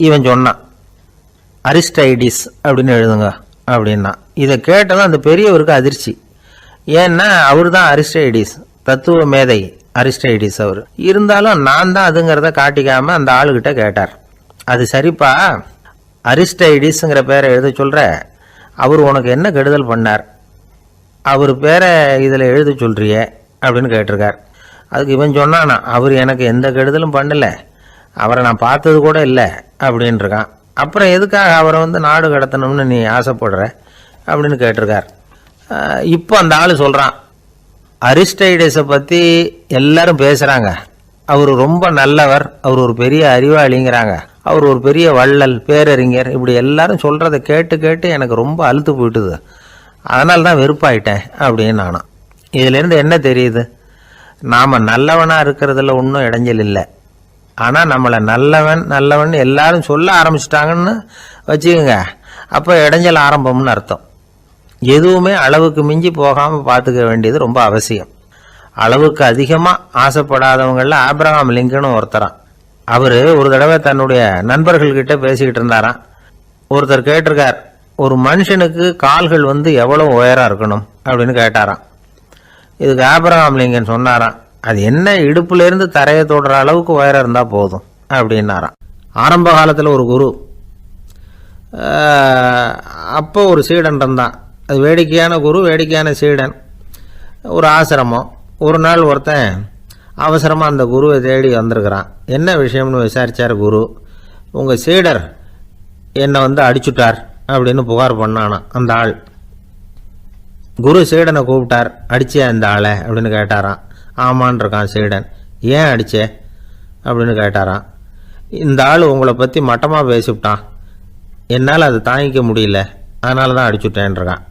A: இவன் சொன்னான், அரிஸ்டைடிஸ் அப்படின்னு எழுதுங்க அப்படின்னா. இதை கேட்டதும் அந்த பெரியவருக்கு அதிர்ச்சி. ஏன்னா அவர் தான் அரிஸ்டைடிஸ், தத்துவ மேதை அரிஸ்டைடிஸ் அவர். இருந்தாலும் நான் தான் அதுங்கிறத காட்டிக்காம அந்த ஆளுகிட்ட கேட்டார். அது சரிப்பா, அரிஸ்டைடிஸ்ங்கிற பேரை எழுத சொல்கிற, அவர் உனக்கு என்ன கெடுதல் பண்ணார், அவர் பேரை இதில் எழுத சொல்கிறியே அப்படின்னு கேட்டிருக்கார். அதுக்கு இவன் சொன்னானா, அவர் எனக்கு எந்த கெடுதலும் பண்ணலை, அவரை நான் பார்த்தது கூட இல்லை அப்படின்ட்டுருக்கான். அப்புறம் எதுக்காக அவரை நாடு கடத்தணும்னு நீ ஆசைப்படுற அப்படின்னு கேட்டிருக்கார். இப்போ அந்த ஆள் சொல்கிறான், அரிஸ்டைடஸை பற்றி எல்லாரும் பேசுகிறாங்க, அவர் ரொம்ப நல்லவர், அவர் ஒரு பெரிய அறிவாளிங்கிறாங்க, அவர் ஒரு பெரிய வள்ளல், பேரறிஞர், இப்படி எல்லாரும் சொல்கிறத கேட்டு கேட்டு எனக்கு ரொம்ப அழுத்து போயிட்டுது, அதனால தான் வெறுப்பாயிட்டேன் அப்படின்னு நானும். இதிலேருந்து என்ன தெரியுது? நாம் நல்லவனாக இருக்கிறதுல ஒன்றும் இடைஞ்சல் இல்லை. ஆனால் நம்மளை நல்லவன் நல்லவன் எல்லாரும் சொல்ல ஆரம்பிச்சிட்டாங்கன்னு வச்சுக்கோங்க, அப்போ இடைஞ்சல் ஆரம்பம்னு அர்த்தம். எதுவுமே அளவுக்கு மிஞ்சி போகாமல் பார்த்துக்க வேண்டியது ரொம்ப அவசியம். அளவுக்கு அதிகமாக ஆசைப்படாதவங்களில் ஆப்ரஹாம் லிங்கனும் ஒருத்தரான். அவர் ஒரு தடவை தன்னுடைய நண்பர்கள்கிட்ட பேசிக்கிட்டு இருந்தாராம். ஒருத்தர் கேட்டிருக்கார், ஒரு மனுஷனுக்கு கால்கள் எவ்வளோ உயரம் இருக்கணும் அப்படின்னு கேட்டாராம். இதுக்கு ஆப்ரஹாம் லிங்கன் சொன்னாராம், அது என்ன, இடுப்புலேருந்து தரையை தொடுற அளவுக்கு உயரம் இருந்தால் போதும் அப்படின்னாராம். ஆரம்ப காலத்தில் ஒரு குரு, அப்போ ஒரு சீடன் இருந்தான். அது வேடிக்கையான குரு, வேடிக்கையான சீடன். ஒரு ஆசிரமம். ஒரு நாள் ஒருத்தன் அவசரமாக அந்த குருவை தேடி வந்திருக்கிறான். என்ன விஷயம்னு விசாரித்தார் குரு. உங்கள் சீடர் என்னை அடிச்சுட்டார் அப்படின்னு புகார் பண்ணானா அந்த ஆள். குரு சீடனை கூப்பிட்டார். அடிச்சே அந்த ஆளை அப்படின்னு கேட்டாராம். ஆமான் இருக்கான் சீடன். ஏன் அடிச்சே அப்படின்னு கேட்டாராம். இந்த ஆள் உங்களை பற்றி மட்டமாக பேசிவிட்டான், என்னால் அதை தாங்கிக்க முடியல, அதனால தான் அடிச்சுட்டேன்றான்.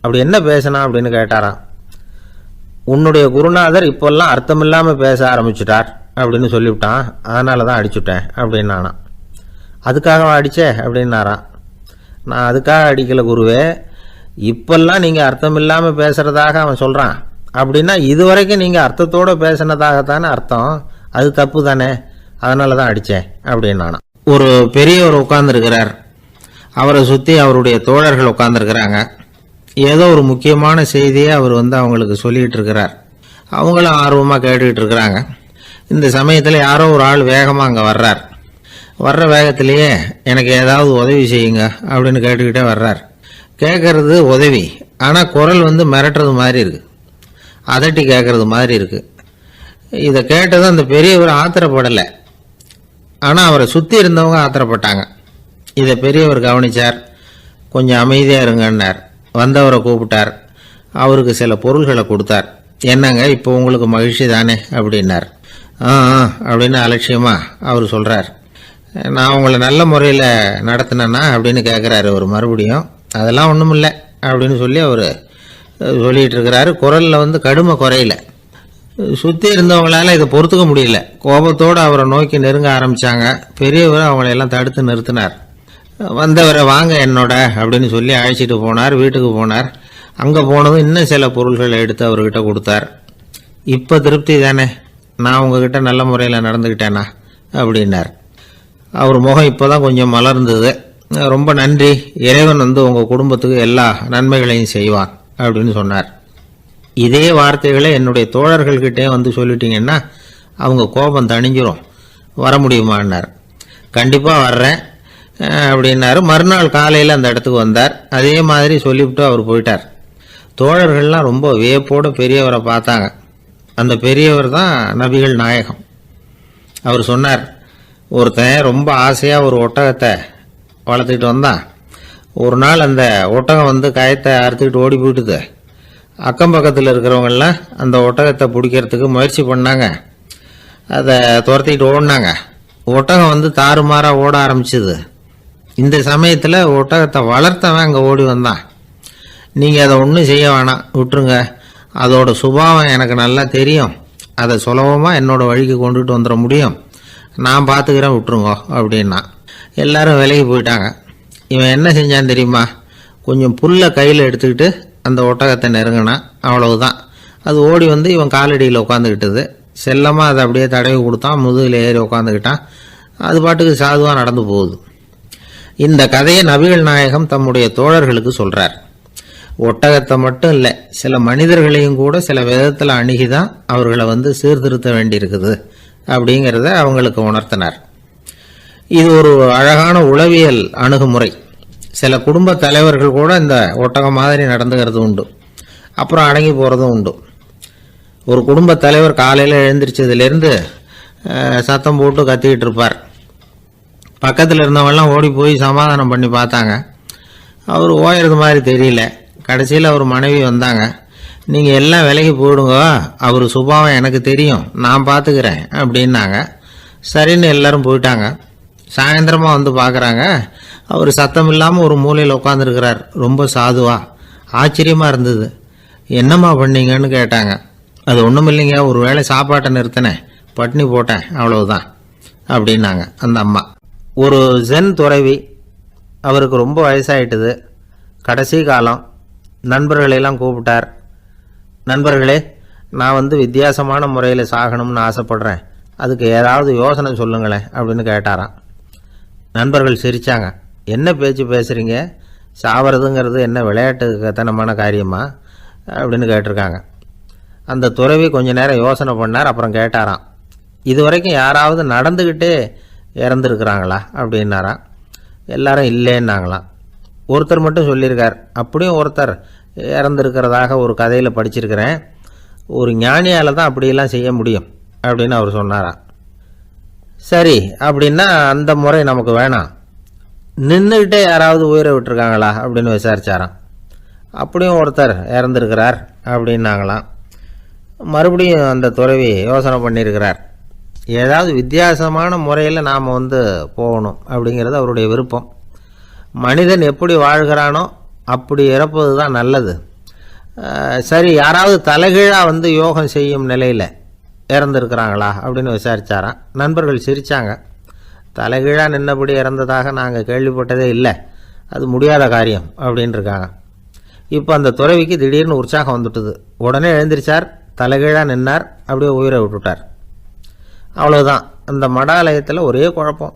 A: அப்படி என்ன பேசினா அப்படின்னு கேட்டாராம். உன்னுடைய குருநாதர் இப்போல்லாம் அர்த்தமில்லாமல் பேச ஆரம்பிச்சுட்டார் அப்படின்னு சொல்லிவிட்டான், அதனால தான் அடிச்சுட்டேன் அப்படின்னு நானாம். அதுக்காக அடித்தே அப்படின்னாராம். நான் அதுக்காக அடிக்கலை குருவே, இப்பெல்லாம் நீங்கள் அர்த்தம் இல்லாமல் பேசுகிறதாக அவன் சொல்கிறான், அப்படின்னா இதுவரைக்கும் நீங்கள் அர்த்தத்தோடு பேசினதாகத்தானே அர்த்தம், அது தப்பு தானே, அதனால தான் அடித்தேன் அப்படின்னு நானாம். ஒரு பெரியவர் உட்கார்ந்துருக்கிறார், அவரை சுற்றி அவருடைய தோழர்கள் உட்கார்ந்துருக்கிறாங்க. ஏதோ ஒரு முக்கியமான செய்தியை அவர் அவங்களுக்கு சொல்லிகிட்டு இருக்கிறார். அவங்களும் ஆர்வமாக கேட்டுக்கிட்டு இருக்கிறாங்க. இந்த சமயத்தில் யாரோ ஒரு ஆள் வேகமாக அங்கே வர்றார். வர்ற வேகத்திலேயே எனக்கு ஏதாவது உதவி செய்யுங்க அப்படின்னு கேட்டுக்கிட்டே வர்றார். கேட்கறது உதவி, ஆனால் குரல் மிரட்டுறது மாதிரி இருக்குது, அதட்டி கேட்கறது மாதிரி இருக்குது. இதை கேட்டதும் அந்த பெரியவர் ஆத்திரப்படலை, ஆனால் அவரை சுற்றி இருந்தவங்க ஆத்திரப்பட்டாங்க. இதை பெரியவர் கவனித்தார். கொஞ்சம் அமைதியாக இருங்கன்னார். வந்தவரை கூப்பிட்டார், அவருக்கு சில பொருள்களை கொடுத்தார். என்னங்க இப்போ உங்களுக்கு மகிழ்ச்சி தானே அப்படின்னார். அப்படின்னு அலட்சியமாக அவர் சொல்கிறார். நான் உங்களை நல்ல முறையில் நடத்தினேன்னா அப்படின்னு கேட்குறாரு அவர் மறுபடியும். அதெல்லாம் ஒன்றும் இல்லை அப்படின்னு சொல்லி அவர் சொல்லிகிட்டு இருக்கிறாரு. குரலில் கடுமை குறையில. சுற்றி இருந்தவங்களால இதை பொறுத்துக்க முடியல. கோபத்தோடு அவரை நோக்கி நெருங்க ஆரம்பித்தாங்க. பெரியவர் அவங்களையெல்லாம் தடுத்து நிறுத்தினார். வந்தவரை வாங்க என்னோட அப்படின்னு சொல்லி அழைச்சிட்டு போனார். வீட்டுக்கு போனார். அங்கே போனதும் இன்னும் சில பொருள்களை எடுத்து அவர்கிட்ட கொடுத்தார். இப்போ திருப்தி தானே, நான் உங்ககிட்ட நல்ல முறையில் நடந்துக்கிட்டேனா அப்படின்னார். அவர் முகம் இப்போ தான் கொஞ்சம் மலர்ந்தது. ரொம்ப நன்றி, இறைவன் உங்கள் குடும்பத்துக்கு எல்லா நன்மைகளையும் செய்வான் அப்படின்னு சொன்னார். இதே வார்த்தைகளை என்னுடைய தோழர்கள்கிட்டே சொல்லிட்டீங்கன்னா அவங்க கோபம் தணிஞ்சிரும், வர முடியுமான்னார். கண்டிப்பாக வர்றேன் அப்படின்னாரு. மறுநாள் காலையில் அந்த இடத்துக்கு வந்தார். அதே மாதிரி சொல்லிவிட்டு அவர் போயிட்டார். தோழர்கள்லாம் ரொம்ப வியப்போடு பெரியவரை பார்த்தாங்க. அந்த பெரியவர் தான் நபிகள் நாயகம். அவர் சொன்னார், ஒருத்தன் ரொம்ப ஆசையாக ஒரு ஒட்டகத்தை வளர்த்துக்கிட்டு வந்தான். ஒரு நாள் அந்த ஒட்டகம் கயத்தை அறுத்துக்கிட்டு ஓடி போயிட்டுது. அக்கம் பக்கத்தில் இருக்கிறவங்கெல்லாம் அந்த ஒட்டகத்தை பிடிக்கிறதுக்கு முயற்சி பண்ணாங்க. அதை துரத்திக்கிட்டு ஓடினாங்க. ஒட்டகம் தாறுமாறாக ஓட ஆரம்பிச்சுது. இந்த சமயத்தில் ஒட்டகத்தை வளர்த்தவன் அங்கே ஓடி வந்தான். நீங்கள் அதை ஒன்றும் செய்ய வேணாம், விட்டுருங்க, அதோட சுபாவம் எனக்கு நல்லா தெரியும், அதை சுலபமாக என்னோடய வழிக்கு கொண்டுட்டு வந்துட முடியும், நான் பார்த்துக்கிறேன், விட்டுருங்க அப்படின்னா. எல்லாரும் விலகி போயிட்டாங்க. இவன் என்ன செஞ்சான் தெரியுமா? கொஞ்சம் புல்லை கையில் எடுத்துக்கிட்டு அந்த ஒட்டகத்தை நெருங்கினான், அவ்வளவுதான். அது ஓடி இவன் காலடியில் உட்காந்துக்கிட்டது. செல்லமாக அதை அப்படியே தடவி கொடுத்தான், முதுகில் ஏறி உட்காந்துக்கிட்டான். அது பாட்டுக்கு சாதுவாக நடந்து போகுது. இந்த கதையை நபிகள் நாயகம் தம்முடைய தோழர்களுக்கு சொல்கிறார். ஒட்டகத்தை மட்டும் இல்லை, சில மனிதர்களையும் கூட சில விதத்தில் அணுகி தான் அவர்களை சீர்திருத்த வேண்டியிருக்குது அப்படிங்கிறத அவங்களுக்கு உணர்த்தினார். இது ஒரு அழகான உளவியல் அணுகுமுறை. சில குடும்ப தலைவர்கள் கூட இந்த ஒட்டகம் மாதிரி நடந்துக்கிறது உண்டு, அப்புறம் அடங்கி போகிறதும் உண்டு. ஒரு குடும்ப தலைவர் காலையில் எழுந்திரிச்சதுலேருந்து சத்தம் போட்டு கத்திக்கிட்டு இருப்பார். பக்கத்தில் இருந்தவங்கெல்லாம் ஓடி போய் சமாதானம் பண்ணி பார்த்தாங்க. அவர் ஓயறது மாதிரி தெரியல. கடைசியில் அவர் மனைவி வந்தாங்க. நீங்கள் எல்லாம் விலகி போயிடுங்க, அவர் சுபாவம் எனக்கு தெரியும், நான் பார்த்துக்கிறேன் அப்படின்னாங்க. சரின்னு எல்லாரும் போயிட்டாங்க. சாயந்தரமாக பார்க்குறாங்க, அவர் சத்தம் இல்லாமல் ஒரு மூலையில் உட்காந்துருக்கிறார், ரொம்ப சாதுவா. ஆச்சரியமாக இருந்தது. என்னம்மா பண்ணீங்கன்னு கேட்டாங்க. அது ஒன்றும் இல்லைங்க, ஒரு வேளை சாப்பாட்டை நிறுத்தினேன், பட்னி போட்டேன், அவ்வளவுதான் அப்படின்னாங்க அந்த அம்மா. ஒரு ஜென் துறவி, அவருக்கு ரொம்ப வயசாயிட்டுது, கடைசி காலம். நண்பர்களெல்லாம் கூப்பிட்டார். நண்பர்களே, நான் வித்தியாசமான முறையில் சாகணும்னு ஆசைப்படுறேன், அதுக்கு ஏதாவது யோசனை சொல்லுங்களேன் அப்படின்னு கேட்டாராம். நண்பர்கள் சிரித்தாங்க. என்ன பேச்சு பேசுகிறீங்க, சாவறதுங்கிறது என்ன விளையாட்டு கத்தனமான காரியமா அப்படின்னு கேட்டிருக்காங்க. அந்த துறவி கொஞ்ச நேரம் யோசனை பண்ணார். அப்புறம் கேட்டாராம், இது வரைக்கும் யாராவது நடந்துக்கிட்டே இறந்துருக்குறாங்களா அப்படின்னாராம். எல்லாரும் இல்லைன்னாங்களாம். ஒருத்தர் மட்டும் சொல்லியிருக்கார். அப்படியும் ஒருத்தர் இறந்துருக்கிறதாக ஒரு கதையில் படிச்சிருக்கிறேன், ஒரு ஞானியால் தான் அப்படியெல்லாம் செய்ய முடியும் அப்படின்னு அவர் சொன்னாராம். சரி, அப்படின்னா அந்த முறை நமக்கு வேணாம், நின்றுக்கிட்டே யாராவது உயிரை விட்டுருக்காங்களா அப்படின்னு விசாரிச்சாராம். அப்படியும் ஒருத்தர் இறந்துருக்கிறார் அப்படின்னாங்களாம். மறுபடியும் அந்த துறவி யோசனை பண்ணியிருக்கிறார். ஏதாவது வித்தியாசமான முறையில் நாம் போகணும் அப்படிங்கிறது அவருடைய விருப்பம். மனிதன் எப்படி வாழ்கிறானோ அப்படி இறப்பது தான் நல்லது. சரி, யாராவது தலைகீழாக யோகம் செய்யும் நிலையில் இறந்துருக்கிறாங்களா அப்படின்னு விசாரித்தாராம். நண்பர்கள் சிரித்தாங்க. தலைகீழாக நின்னபடி இறந்ததாக நாங்கள் கேள்விப்பட்டதே இல்லை, அது முடியாத காரியம் அப்படின்னு இருக்காங்க. இப்போ அந்த துறவிக்கு திடீர்னு உற்சாகம் வந்துட்டுது. உடனே எழுந்திரிச்சார், தலைகீழாக நின்னார், அப்படியே உயிரை விட்டுட்டார். அவ்வளோதான். அந்த மடாலயத்தில் ஒரே குழப்பம்.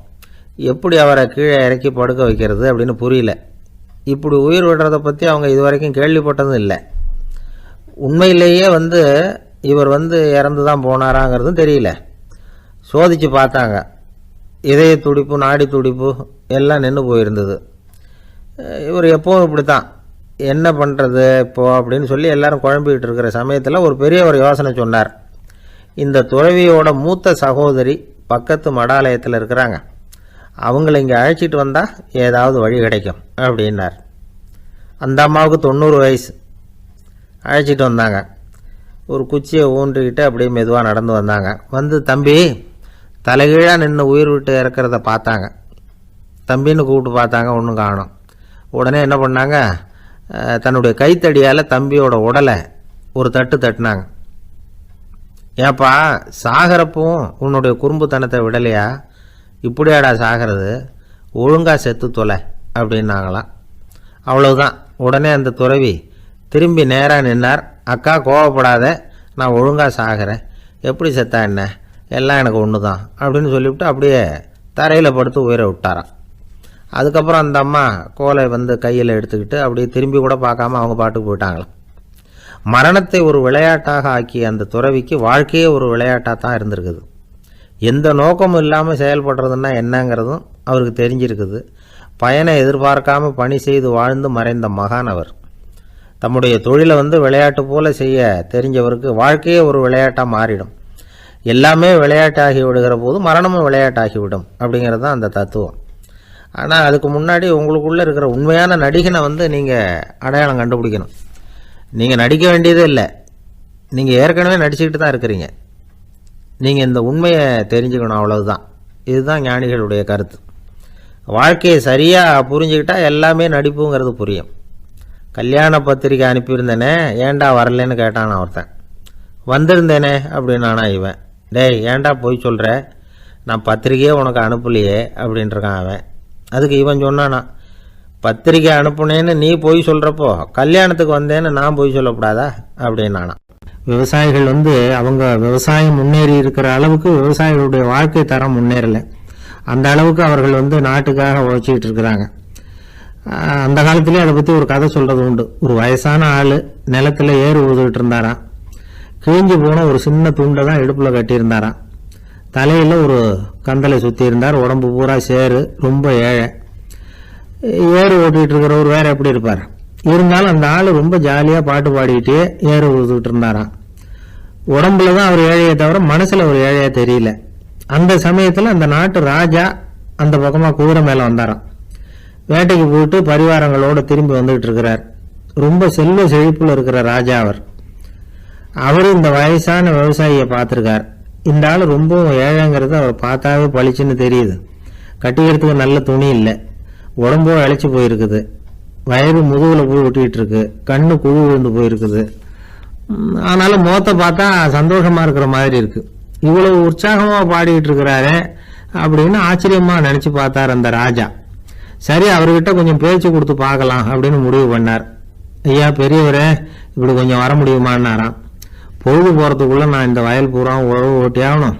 A: எப்படி அவரை கீழே இறக்கி படுக்க வைக்கிறது அப்படின்னு புரியல. இப்படி உயிர் விடுறதை பற்றி அவங்க இதுவரைக்கும் கேள்விப்பட்டதும் இல்லை. உண்மையிலேயே இவர் இறந்து தான் போனாராங்கிறதும் தெரியல. சோதித்து பார்த்தாங்க. இதய துடிப்பு, நாடி துடிப்பு எல்லாம் நின்று போயிருந்தது. இவர் எப்போவும் இப்படி தான், என்ன பண்ணுறது இப்போது அப்படின்னு சொல்லி எல்லாரும் குழம்பிக்கிட்டு இருக்கிற சமயத்தில் ஒரு பெரியவர் யோசனை சொன்னார். இந்த துறவியோட மூத்த சகோதரி பக்கத்து மடாலயத்தில் இருக்கிறாங்க, அவங்கள இங்கே அழைச்சிட்டு வந்தால் ஏதாவது வழி கிடைக்கும் அப்படின்னார். அந்த அம்மாவுக்கு 90 வயசு. அழைச்சிட்டு வந்தாங்க. ஒரு குச்சியை ஊன்றிக்கிட்டு அப்படியே மெதுவாக நடந்து வந்தாங்க. தம்பி, தலைகீழாக நின்று உயிர் விட்டு இறக்கிறத பார்த்தாங்க. தம்பின்னு கூப்பிட்டு பார்த்தாங்க, ஒன்றும் காணோம். உடனே என்ன பண்ணாங்க, தன்னுடைய கைத்தடியால் தம்பியோட உடலை ஒரு தட்டு தட்டினாங்க. ஏப்பா, சாகிறப்பவும் உன்னுடைய குறும்புத்தனத்தை விடலையா? இப்படியாடா சாகிறது, ஒழுங்காக செத்து தொலை அப்படின்னாங்களாம். அவ்வளவுதான். உடனே அந்த துறவி திரும்பி நேராக நின்னார். அக்கா, கோவப்படாத, நான் ஒழுங்காக சாகிறேன், எப்படி செத்தா என்ன, எல்லாம் எனக்கு ஒன்று தான் அப்படின்னு சொல்லிவிட்டு அப்படியே தரையில் படுத்து உயிரை விட்டாராம். அதுக்கப்புறம் அந்த அம்மா கோலை கையில் எடுத்துக்கிட்டு அப்படியே திரும்பி கூட பார்க்காம அவங்க பாட்டுக்கு போயிட்டாங்களாம். மரணத்தை ஒரு விளையாட்டாக ஆக்கிய அந்த துறவிக்கு வாழ்க்கையே ஒரு விளையாட்டாக தான் இருந்திருக்குது. எந்த நோக்கமும் இல்லாமல் செயல்படுறதுன்னா என்னங்கிறதும் அவருக்கு தெரிஞ்சிருக்குது. பயனை எதிர்பார்க்காம பணி செய்து வாழ்ந்து மறைந்த மகான் அவர். தம்முடைய தொழிலை விளையாட்டு போல செய்ய தெரிஞ்சவருக்கு வாழ்க்கையே ஒரு விளையாட்டாக மாறிடும். எல்லாமே விளையாட்டாகி விடுகிற போது மரணமும் விளையாட்டாகிவிடும் அப்படிங்கிறது தான் அந்த தத்துவம். ஆனால் அதுக்கு முன்னாடி உங்களுக்குள்ளே இருக்கிற உண்மையான நடிகனை நீங்கள் அடையாளம் கண்டுபிடிக்கணும். நீங்கள் நடிக்க வேண்டியதே இல்லை, நீங்கள் ஏற்கனவே நடிச்சுக்கிட்டு தான் இருக்கிறீங்க. நீங்கள் இந்த உண்மையை தெரிஞ்சுக்கணும், அவ்வளவுதான். இதுதான் ஞானிகளுடைய கருத்து. வாழ்க்கையை சரியாக புரிஞ்சுக்கிட்டால் எல்லாமே நடிப்புங்கிறது புரியும். கல்யாண பத்திரிக்கை அனுப்பியிருந்தேனே, ஏன்டா வரலன்னு கேட்டான் ஒருத்தன். வந்திருந்தேனே அப்படின்னானா இவன். டேய், ஏன்டா போய் சொல்கிற, நான் பத்திரிக்கையே உனக்கு அனுப்பலையே அப்படின்ட்டுருக்கான் அவன். அதுக்கு இவன் சொன்னானா, பத்திரிக்கை அனுப்புனேன்னு நீ போய் சொல்கிறப்போ கல்யாணத்துக்கு வந்தேன்னு நான் போய் சொல்லக்கூடாதா அப்படின்னானா. விவசாயிகள் அவங்க விவசாயம் முன்னேறி இருக்கிற அளவுக்கு விவசாயிகளுடைய வாழ்க்கை தரம் முன்னேறலை. அந்த அளவுக்கு அவர்கள் நாட்டுக்காக உழைச்சிக்கிட்டு இருக்கிறாங்க. அந்த காலத்திலே அதை பற்றி ஒரு கதை சொல்கிறது உண்டு. ஒரு வயசான ஆள் நிலத்தில் ஏறு ஊதுகிட்டு இருந்தாராம். கிழிஞ்சு போன ஒரு சின்ன துண்டை தான் இடுப்பில் கட்டியிருந்தாராம். தலையில் ஒரு கந்தலை சுற்றி இருந்தார். உடம்பு பூரா சேரு, ரொம்ப ஏழை. ஏறு ஓட்டிகிட்டு இருக்கிறவர் வேறு எப்படி இருப்பார்? இருந்தாலும் அந்த ஆள் ரொம்ப ஜாலியாக பாட்டு பாடிக்கிட்டே ஏறு ஊதுகிட்டு இருந்தாராம். உடம்புல தான் அவர் ஏழையை தவிர மனசில் ஒரு ஏழையாக தெரியல. அந்த சமயத்தில் அந்த நாட்டு ராஜா அந்த பக்கமாக குதிரை மேலே வந்தாராம். வேட்டைக்கு போயிட்டு பரிவாரங்களோடு திரும்பி வந்துகிட்டு இருக்கிறார். ரொம்ப செல்வ செழிப்பில் இருக்கிற ராஜா அவர். இந்த வயசான விவசாயியை பார்த்துருக்கார். இந்த ஆள் ரொம்பவும் ஏழைங்கிறது அவர் பார்த்தாவே பளிச்சுன்னு தெரியுது. கட்டிக்கிறதுக்கு நல்ல துணி இல்லை, உடம்போ இழைச்சி போயிருக்குது, வயறு முதுகில் போய் ஒட்டிகிட்டு இருக்கு, கண்ணு குழு விழுந்து போயிருக்குது. ஆனாலும் முகத்தை பார்த்தா சந்தோஷமாக இருக்கிற மாதிரி இருக்கு. இவ்வளவு உற்சாகமாக பாடிக்கிட்டு இருக்கிறாரு அப்படின்னு ஆச்சரியமாக நினச்சி பார்த்தார் அந்த ராஜா. சரி, அவர்கிட்ட கொஞ்சம் பேச்சு கொடுத்து பார்க்கலாம் அப்படின்னு முடிவு பண்ணார். ஐயா பெரியவரே, இப்படி கொஞ்சம் வர முடியுமான்னாராம். பொழுது போகிறதுக்குள்ளே நான் இந்த வயல் பூரா உழவு ஓட்டி ஆகணும்,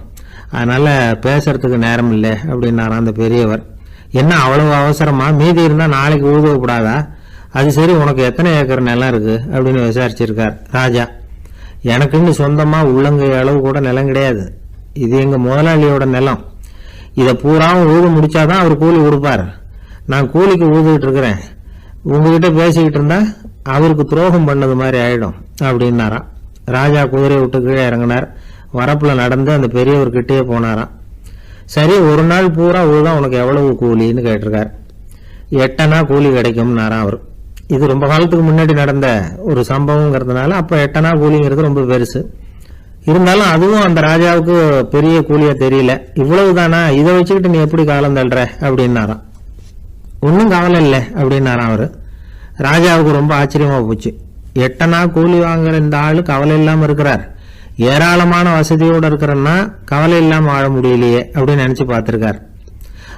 A: அதனால் பேசுறதுக்கு நேரம் இல்லை அப்படின்னாராம் அந்த பெரியவர். என்ன அவ்வளவு அவசரமா? மீதி இருந்தால் நாளைக்கு உழுதக்கூடாதா? அது சரி, உனக்கு எத்தனை ஏக்கர் நிலம் இருக்குது அப்படின்னு விசாரிச்சிருக்கார் ராஜா. எனக்குன்னு சொந்தமாக உள்ளங்கை அளவு கூட நிலம் கிடையாது. இது எங்கள் முதலாளியோட நிலம். இதை பூராவும் உழுது முடிச்சாதான் அவர் கூலி கொடுப்பார். நான் கூலிக்கு உழுதுகிட்டு இருக்கிறேன். உங்ககிட்ட பேசிக்கிட்டு இருந்தா அவருக்கு துரோகம் பண்ணது மாதிரி ஆயிடும் அப்படின்னாராம். ராஜா குதிரையை விட்டு கீழே இறங்கினார். வரப்பில் நடந்து அந்த பெரியவர்கிட்டே போனாராம். சரி, ஒரு நாள் பூரா உழுதான் உனக்கு எவ்வளவு கூலின்னு கேட்டிருக்கார். 8 அணா கூலி கிடைக்கும்னாராம் அவர். இது ரொம்ப காலத்துக்கு முன்னாடி நடந்த ஒரு சம்பவங்கிறதுனால அப்போ 8 அணா கூலிங்கிறது ரொம்ப பெருசு.
B: இருந்தாலும் அதுவும் அந்த ராஜாவுக்கு பெரிய கூலியா தெரியல. இவ்வளவு தானா, இதை வச்சுக்கிட்டு நீ எப்படி காலம் தள்ளுற அப்படின்னாராம். ஒன்றும் கவலை இல்லை அப்படின்னாராம் அவரு. ராஜாவுக்கு ரொம்ப ஆச்சரியமா போச்சு. 8 அணா கூலி வாங்குற இந்த ஆளு கவலை இல்லாம இருக்கிறார், ஏராளமான வசதியோடு இருக்கிறன்னா கவலை இல்லாம வாழ முடியலையே அப்படின்னு நினைச்சு பார்த்திருக்கார்.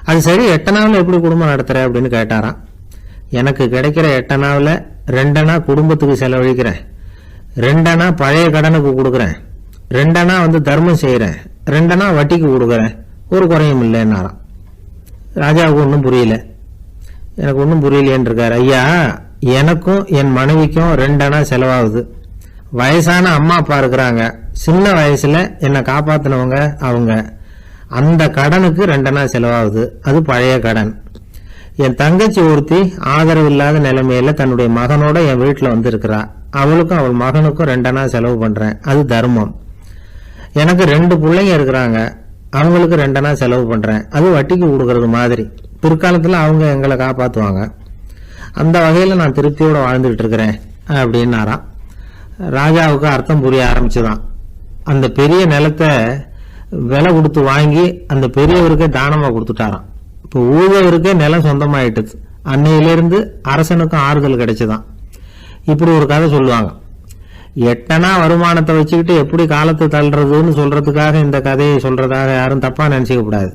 B: அது சரி, 8 அணாவில் எப்படி குடும்பம் நடத்துற அப்படின்னு கேட்டாராம். எனக்கு கிடைக்கிற 8 அணாவில் 2 அணா குடும்பத்துக்கு செலவழிக்கிறேன், 2 அணா பழைய கடனுக்கு கொடுக்குறேன், 2 அணா தர்மம் செய்யறேன், 2 அணா வட்டிக்கு கொடுக்குறேன், ஒரு குறையும் இல்லைன்னாராம். ராஜாவுக்கு ஒன்றும் புரியல. எனக்கு ஒன்றும் புரியலேன்னு இருக்காரு. ஐயா, எனக்கும் என் மனைவிக்கும் 2 அணா செலவாகுது. வயசான அம்மா அப்பா இருக்கிறாங்க, சின்ன வயசுல என்னை காப்பாத்தினவங்க அவங்க. அந்த கடனுக்கு 2 அணா செலவாகுது, அது பழைய கடன். என் தங்கச்சி ஒருத்தி ஆதரவு இல்லாத நிலைமையில தன்னுடைய மகனோட என் வீட்டில் இருக்கிறா, அவளுக்கும் அவள் மகனுக்கும் 2 அணா செலவு பண்றேன், அது தர்மம். எனக்கு 2 பிள்ளைங்க இருக்கிறாங்க, அவங்களுக்கு 2 அணா செலவு பண்றேன், அது வட்டிக்கு கொடுக்கறது மாதிரி. பிற்காலத்துல அவங்க எங்களை காப்பாத்துவாங்க. அந்த வகையில நான் திருப்தியோட வாழ்ந்துகிட்டு இருக்கிறேன் அப்படின்னாராம். ராஜாவுக்கு அர்த்தம் புரிய ஆரம்பிச்சுதான். அந்த பெரிய நிலத்தை விலை கொடுத்து வாங்கி அந்த பெரியவருக்கே தானமா கொடுத்துட்டாராம். இப்போ ஊழவருக்கே நிலம் சொந்தமாயிட்டுது. அன்னையிலிருந்து அரசனுக்கும் ஆறுதல் கிடைச்சுதான். இப்படி ஒரு கதை சொல்லுவாங்க. 8 அணா வருமானத்தை வச்சுக்கிட்டு எப்படி காலத்தை தள்ளுறதுன்னு சொல்றதுக்காக இந்த கதையை சொல்றதாக யாரும் தப்பா நினைச்சுக்க கூடாது.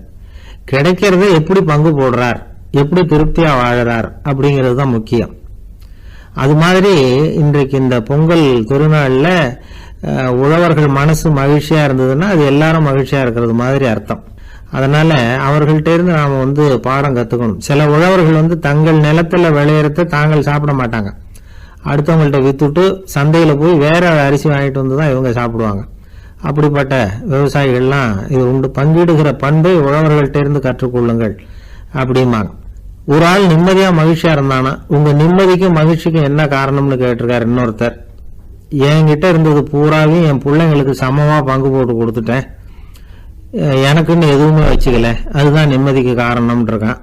B: கிடைக்கிறத எப்படி பங்கு போடுறார், எப்படி திருப்தியா வாழறார் அப்படிங்கிறது தான் முக்கியம். அது மாதிரி இன்றைக்கு இந்த பொங்கல் திருநாள்ல உழவர்கள் மனசு மகிழ்ச்சியா இருந்ததுன்னா அது எல்லாரும் மகிழ்ச்சியா இருக்கிறது மாதிரி அர்த்தம். அதனால அவர்கள்ட்ட இருந்து நாம பாடம் கத்துக்கணும். சில உழவர்கள் தங்கள் நிலத்துல விளையறத தாங்கள் சாப்பிட மாட்டாங்க, அடுத்தவங்கள்ட்ட வித்துட்டு சந்தையில போய் வேற அரிசி வாங்கிட்டு வந்துதான் இவங்க சாப்பிடுவாங்க. அப்படிப்பட்ட விவசாயிகள்லாம் இது உண்டு. பங்கிடுகிற பண்பை உழவர்கள்ட்ட இருந்து கற்றுக்கொள்ளுங்கள் அப்படிம்பாங்க. ஒரு ஆள் நிம்மதியா மகிழ்ச்சியா இருந்தானா, உங்க நிம்மதிக்கும் மகிழ்ச்சிக்கும் என்ன காரணம்னு கேட்டிருக்காரு இன்னொருத்தர். என்கிட்ட இருந்தது பூராவையும் என் பிள்ளைங்களுக்கு சமமா பங்கு போட்டு கொடுத்துட்டேன், எனக்குன்னு எதுவுமே வச்சுக்கல, அதுதான் நிம்மதிக்கு காரணம்னு இருக்கான்.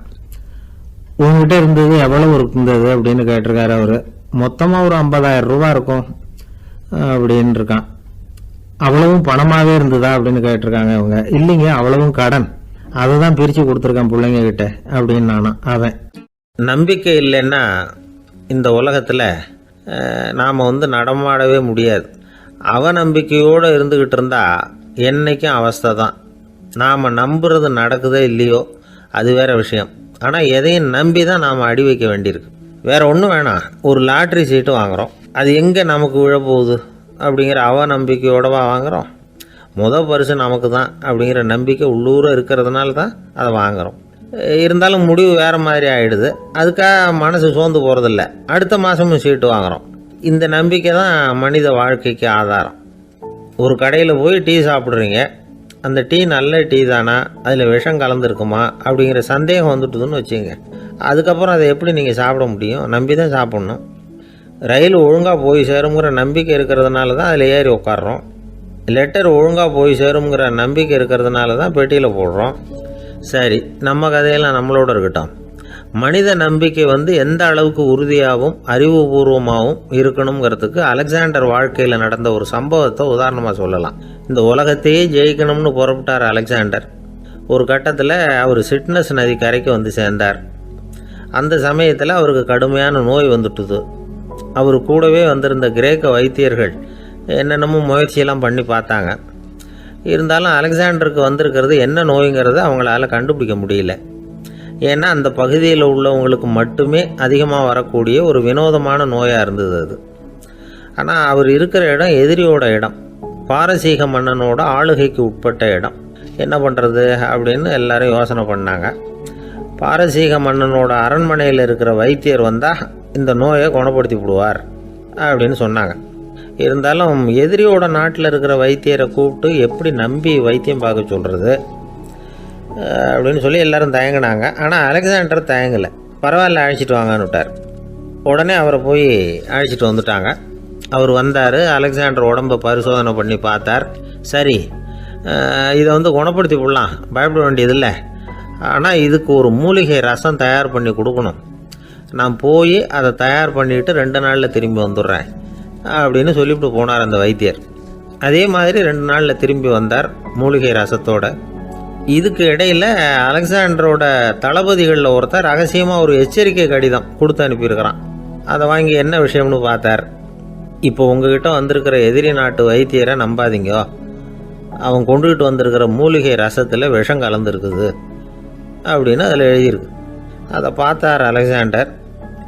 B: உங்ககிட்ட இருந்தது எவ்வளவு இருந்தது அப்படின்னு கேட்டிருக்காரு அவரு. மொத்தமா ஒரு 50,000 ரூபாய் இருக்கும் அப்படின்னு இருக்கான். அவ்வளவும் பணமாவே இருந்ததா அப்படின்னு கேட்டிருக்காங்க அவங்க. இல்லைங்க, அவ்வளவும் கடன், அதை தான் பிரிச்சு கொடுத்துருக்கேன் பிள்ளைங்க கிட்ட அப்படின்னு நானா. அவன்
A: நம்பிக்கை இல்லைன்னா இந்த உலகத்தில் நாம் நடமாடவே முடியாது. அவநம்பிக்கையோடு இருந்துக்கிட்டு இருந்தால் என்றைக்கும் அவஸ்தை தான். நாம் நம்புறது நடக்குதோ இல்லையோ அது வேற விஷயம். ஆனால் எதையும் நம்பி தான் நாம் அடி வைக்க வேண்டியிருக்கு. வேற ஒன்றும் வேணாம், ஒரு லாட்ரி சீட்டு வாங்குகிறோம், அது எங்கே நமக்கு விழப்போகுது அப்படிங்கிற அவநம்பிக்கையோடவா வாங்குகிறோம். பரிசு நமக்கு தான் அப்படிங்கிற நம்பிக்கை உள்ளூர இருக்கிறதுனால தான் அதை வாங்குகிறோம். இருந்தாலும் முடிவு வேறு மாதிரி ஆகிடுது, அதுக்காக மனசு சோர்ந்து போகிறதில்ல, அடுத்த மாதமும் சீட்டு வாங்குகிறோம். இந்த நம்பிக்கை தான் மனித வாழ்க்கைக்கு ஆதாரம். ஒரு கடையில் போய் டீ சாப்பிட்றீங்க, அந்த டீ நல்ல டீ தானா, அதில் விஷம் கலந்துருக்குமா அப்படிங்கிற சந்தேகம் வந்துட்டுதுன்னு வச்சுங்க. அதுக்கப்புறம் அதை எப்படி நீங்கள் சாப்பிட முடியும்? நம்பி தான் சாப்பிட்ணும். ரயில் ஒழுங்காக போய் சேருங்கிற நம்பிக்கை இருக்கிறதுனால தான் அதில் ஏறி உட்காடுறோம். லெட்டர் ஒழுங்காக போய் சேருங்கிற நம்பிக்கை இருக்கிறதுனால தான் பெட்டியில் போடுறோம். சரி, நம்ம கதையெல்லாம் நம்மளோட இருக்கட்டும். மனித நம்பிக்கை எந்த அளவுக்கு உறுதியாகவும் அறிவுபூர்வமாகவும் இருக்கணுங்கிறதுக்கு அலெக்சாண்டர் வாழ்க்கையில் நடந்த ஒரு சம்பவத்தை உதாரணமாக சொல்லலாம். இந்த உலகத்தையே ஜெயிக்கணும்னு புறப்பட்டார் அலெக்சாண்டர். ஒரு கட்டத்தில் அவர் சிட்னஸ் நதி கரைக்கு சேர்ந்தார். அந்த சமயத்தில் அவருக்கு கடுமையான நோய் வந்துட்டுது. அவர் கூடவே வந்திருந்த கிரேக்க வைத்தியர்கள் என்னென்னமோ முயற்சியெல்லாம் பண்ணி பார்த்தாங்க. இருந்தாலும் அலெக்சாண்டருக்கு வந்திருக்கிறது என்ன நோய்ங்கிறத அவங்களால கண்டுபிடிக்க முடியல. ஏன்னா அந்த பகுதியில் உள்ளவங்களுக்கு மட்டுமே அதிகமாக வரக்கூடிய ஒரு வினோதமான நோயாக இருந்தது அது. ஆனால் அவர் இருக்கிற இடம் எதிரியோட இடம், பாரசீக மன்னனோட ஆளுகைக்கு உட்பட்ட இடம். என்ன பண்ணுறது அப்படின்னு எல்லாரும் யோசனை பண்ணாங்க. பாரசீக மன்னனோட அரண்மனையில் இருக்கிற வைத்தியர் வந்தால் இந்த நோயை குணப்படுத்தி விடுவார் அப்படின்னு சொன்னாங்க. இருந்தாலும் எதிரியோட நாட்டில் இருக்கிற வைத்தியரை கூப்பிட்டு எப்படி நம்பி வைத்தியம் பார்க்க சொல்கிறது அப்படின்னு சொல்லி எல்லாரும் தயங்கினாங்க. ஆனால் அலெக்சாண்டர் தயங்கலை. பரவாயில்ல, அழைச்சிட்டு வாங்கன்னு விட்டார். உடனே அவரை போய் அழைச்சிட்டு வந்துட்டாங்க. அவர் வந்தார். அலெக்சாண்டர் உடம்பை பரிசோதனை பண்ணி பார்த்தார். சரி, இதை குணப்படுத்தி விடலாம், பயப்பட வேண்டியதில்லை. ஆனால் இதுக்கு ஒரு மூலிகை ரசம் தயார் பண்ணி கொடுக்கணும். நான் போய் அதை தயார் பண்ணிவிட்டு 2 நாளில் திரும்பி வந்துடுறேன் அப்படின்னு சொல்லிவிட்டு போனார் அந்த வைத்தியர். அதே மாதிரி 2 நாளில் திரும்பி வந்தார் மூலிகை ரசத்தோட. இதுக்கு இடையில் அலெக்சாண்டரோட தளபதிகளில் ஒருத்தர் ரகசியமாக ஒரு எச்சரிக்கை கடிதம் கொடுத்து அனுப்பியிருக்கிறான். அதை வாங்கி என்ன விஷயம்னு பார்த்தார். இப்போ உங்ககிட்ட வந்திருக்கிற எதிரி நாட்டு வைத்தியரை நம்பாதீங்க, அவன் கொண்டுகிட்டு வந்திருக்கிற மூலிகை ரசத்தில் விஷம் கலந்துருக்குது அப்படின்னு அதில் எழுதியிருக்கு. அதை பார்த்தார் அலெக்சாண்டர்.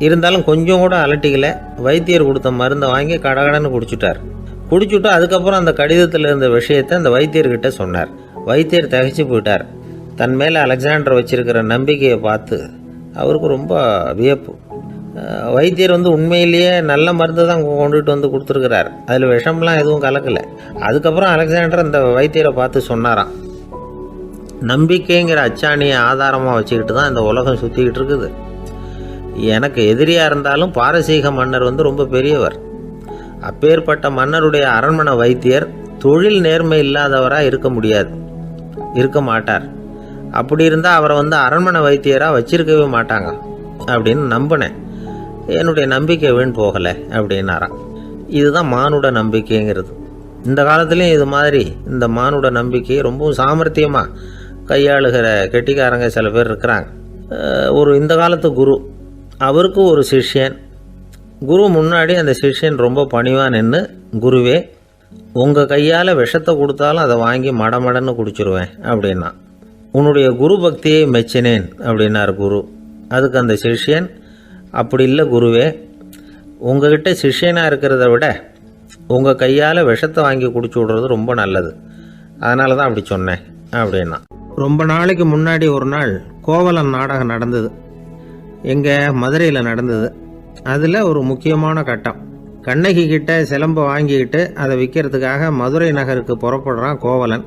A: இருந்தாலும் கொஞ்சம் கூட அலட்டிக்கல. வைத்தியர் கொடுத்த மருந்தை வாங்கி கடகடன்னு குடிச்சுட்டு அதுக்கப்புறம் அந்த கடிதத்தில் இருந்த விஷயத்தை அந்த வைத்தியர்கிட்ட சொன்னார். வைத்தியர் திகைச்சு போயிட்டார். தன் மேலே அலெக்சாண்டர் வச்சிருக்கிற நம்பிக்கையை பார்த்து அவருக்கு ரொம்ப வியப்பு. வைத்தியர் உண்மையிலேயே நல்ல மருந்து தான் கொண்டுகிட்டு வந்து கொடுத்துருக்கிறார், அதில் விஷம்லாம் எதுவும் கலக்கலை. அதுக்கப்புறம் அலெக்சாண்டர் அந்த வைத்தியரை பார்த்து சொன்னாராம், நம்பிக்கைங்கிற அச்சாணியை ஆதாரமாக வச்சுக்கிட்டு தான் இந்த உலகம் சுற்றிக்கிட்டு இருக்குது. எனக்கு எதிரியாக இருந்தாலும் பாரசீக மன்னர் ரொம்ப பெரியவர். அப்பேற்பட்ட மன்னருடைய அரண்மனை வைத்தியர் தொழில் நேர்மை இல்லாதவராக இருக்க மாட்டார். அப்படி இருந்தால் அவரை அரண்மனை வைத்தியராக வச்சிருக்கவே மாட்டாங்க அப்படின்னு நம்பினேன். என்னுடைய நம்பிக்கை வீண் போகலை அப்படின்னாராம். இதுதான் மானுட நம்பிக்கைங்கிறது. இந்த காலத்துலேயும் இது மாதிரி இந்த மானுட நம்பிக்கையை ரொம்பவும் சாமர்த்தியமாக கையாளுகிற கெட்டிக்காரங்க சில பேர் இருக்கிறாங்க. இந்த காலத்து குரு, அவருக்கு ஒரு சிஷ்யன். குரு முன்னாடி அந்த சிஷ்யன் ரொம்ப பணிவாக நின்று, குருவே, உங்கள் கையால் விஷத்தை கொடுத்தாலும் அதை வாங்கி மடமடன்னு குடிச்சிருவேன் அப்படின்னா. உன்னுடைய குரு பக்தியை மெச்சினேன் அப்படின்னார் குரு. அதுக்கு அந்த சிஷ்யன், அப்படி இல்லை குருவே, உங்ககிட்ட சிஷ்யனாக இருக்கிறத விட உங்கள் கையால் விஷத்தை வாங்கி குடிச்சு விடுறது ரொம்ப நல்லது, அதனால தான் அப்படி சொன்னேன் அப்படின்னா. ரொம்ப நாளைக்கு முன்னாடி ஒரு நாள் கோவலன் நாடகம் நடந்தது. எங்கள் மதுரையில் நடந்தது. அதில் ஒரு முக்கியமான கட்டம். கண்ணகி கிட்ட சிலம்பை வாங்கிக்கிட்டு அதை விற்கிறதுக்காக மதுரை நகருக்கு புறப்படுறான் கோவலன்.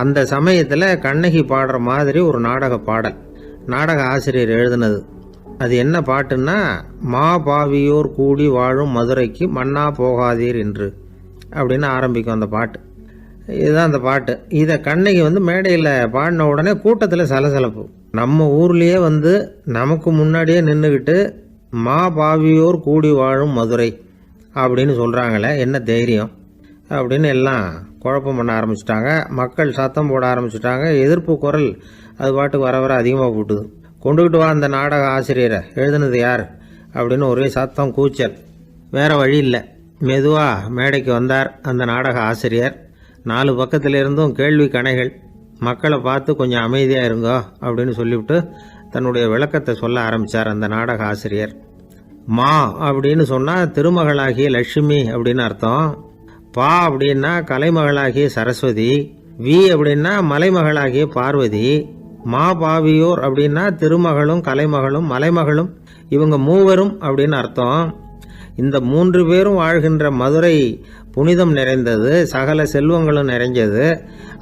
A: அந்த சமயத்தில் கண்ணகி பாடுற மாதிரி ஒரு நாடக பாடல் நாடக ஆசிரியர் எழுதினது. அது என்ன பாட்டுன்னா, மா பாவியோர் கூடி வாழும் மதுரைக்கு மன்னா போகாதீர் என்று அப்படின்னு ஆரம்பிக்கும் அந்த பாட்டு. இதுதான் அந்த பாட்டு. இதை கண்ணகி மேடையில் பாடின உடனே கூட்டத்தில் சலசலப்பு. நம்ம ஊர்லேயே நமக்கு முன்னாடியே நின்றுக்கிட்டு மா பாவியோர் கூடி வாழும் மதுரை அப்படின்னு சொல்கிறாங்களே, என்ன தைரியம் அப்படின்னு எல்லாம் குழப்பம் பண்ண ஆரம்பிச்சிட்டாங்க. மக்கள் சத்தம் போட ஆரம்பிச்சிட்டாங்க. எதிர்ப்பு குரல் அது பாட்டுக்கு வர அதிகமாக போட்டுது. கொண்டுக்கிட்டு வா அந்த நாடக ஆசிரியரை, எழுதுனது யார் அப்படின்னு ஒரே சத்தம், கூச்சல். வேறு வழி இல்லை. மெதுவாக மேடைக்கு வந்தார் அந்த நாடக ஆசிரியர். 4 பக்கத்திலிருந்தும் கேள்வி கணைகள். மக்களை பார்த்து கொஞ்சம் அமைதியாக இருங்கோ அப்படின்னு சொல்லிவிட்டு தன்னுடைய விளக்கத்தை சொல்ல ஆரம்பித்தார் அந்த நாடக ஆசிரியர். மா அப்படின்னு சொன்னால் திருமகளாகிய லட்சுமி அப்படின்னு அர்த்தம். பா அப்படின்னா கலைமகளாகிய சரஸ்வதி. வி அப்படின்னா மலைமகளாகிய பார்வதி. மா பாவியோர் அப்படின்னா திருமகளும் கலைமகளும் மலைமகளும், இவங்க மூவரும் அப்படின்னு அர்த்தம். இந்த 3 பேரும் வாழ்கின்ற மதுரை புனிதம் நிறைந்தது, சகல செல்வங்களும் நிறைஞ்சது.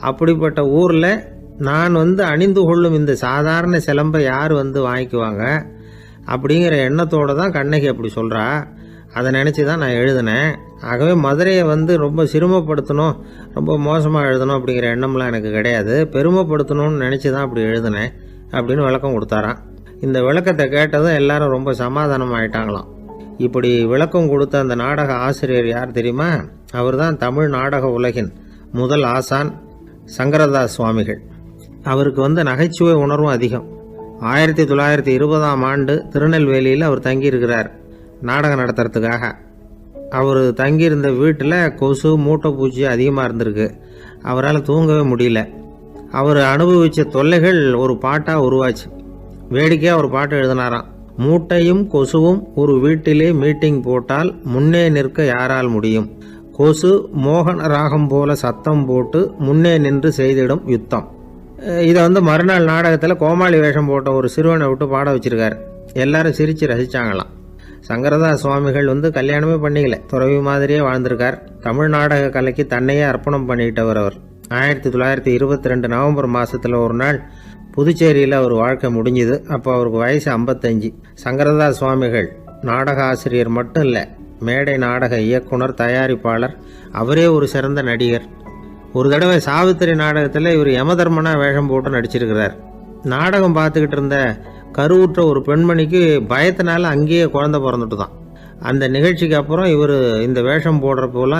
A: அப்படிப்பட்ட ஊரில் நான் அணிந்து கொள்ளும் இந்த சாதாரண சிலம்பை யார் வாங்கிக்குவாங்க அப்படிங்கிற எண்ணத்தோடு தான் கண்ணகி அப்படி சொல்கிறா. அதை நினச்சி தான் நான் எழுதினேன். ஆகவே மதுரையை ரொம்ப சிரமப்படுத்தணும், ரொம்ப மோசமாக எழுதணும் அப்படிங்கிற எண்ணம்லாம் எனக்கு கிடையாது. பெருமைப்படுத்தணும்னு நினச்சி தான் அப்படி எழுதினேன் அப்படின்னு விளக்கம் கொடுத்தாராம். இந்த விளக்கத்தை கேட்டதும் எல்லாரும் ரொம்ப சமாதானம் ஆயிட்டாங்களாம். இப்படி விளக்கம் கொடுத்த அந்த நாடக ஆசிரியர் யார் தெரியுமா? அவர் தான் தமிழ் நாடக உலகின் முதல் ஆசான் சங்கரதாஸ் சுவாமிகள். அவருக்கு நகைச்சுவை உணர்வும் அதிகம். 1920ஆம் ஆண்டு திருநெல்வேலியில் அவர் தங்கியிருக்கிறார் நாடகம் நடத்துறதுக்காக. அவர் தங்கியிருந்த வீட்டில் கொசு மூட்டைப்பூச்சி அதிகமாக இருந்திருக்கு. அவரால் தூங்கவே முடியல. அவர் அனுபவித்த தொல்லைகள் ஒரு பாட்டாக உருவாச்சு. வேடிக்கையாக ஒரு பாட்டு எழுதினாராம். மூட்டையும் கொசுவும் ஒரு வீட்டிலே மீட்டிங் போட்டால் முன்னே நிற்க யாரால் முடியும்? கொசு மோகன ராகம் போல சத்தம் போட்டு முன்னே நின்று செய்திடும் யுத்தம். இதை மறுநாள் நாடகத்தில் கோமாளி வேஷம் போட்ட ஒரு சிறுவனை விட்டு பாட வச்சிருக்காரு. எல்லாரும் சிரித்து ரசித்தாங்களாம். சங்கரதாஸ் சுவாமிகள் கல்யாணமே பண்ணிக்கல, துறவி மாதிரியே வாழ்ந்திருக்கார். தமிழ் நாடக கலைக்கு தன்னையே அர்ப்பணம் பண்ணிட்டவர் அவர். 1922 நவம்பர் மாதத்தில் ஒரு நாள் புதுச்சேரியில் அவர் வாழ்க்கை முடிஞ்சுது. அப்போ அவருக்கு வயசு 55. சங்கரதாஸ் சுவாமிகள் நாடக ஆசிரியர் மட்டும் இல்லை, மேடை நாடக இயக்குனர், தயாரிப்பாளர். அவரே ஒரு சிறந்த நடிகர். ஒரு தடவை சாவித்திரி நாடகத்தில் இவர் யமதர்மனா வேஷம் போட்டு நடிச்சிருக்கிறார். நாடகம் பார்த்துக்கிட்டு இருந்த கருவுற்ற ஒரு பெண்மணிக்கு பயத்தினால அங்கேயே குழந்தை பிறந்துட்டு தான். அந்த நிகழ்ச்சிக்கு அப்புறம் இவர் இந்த வேஷம் போடுறப்போலாம்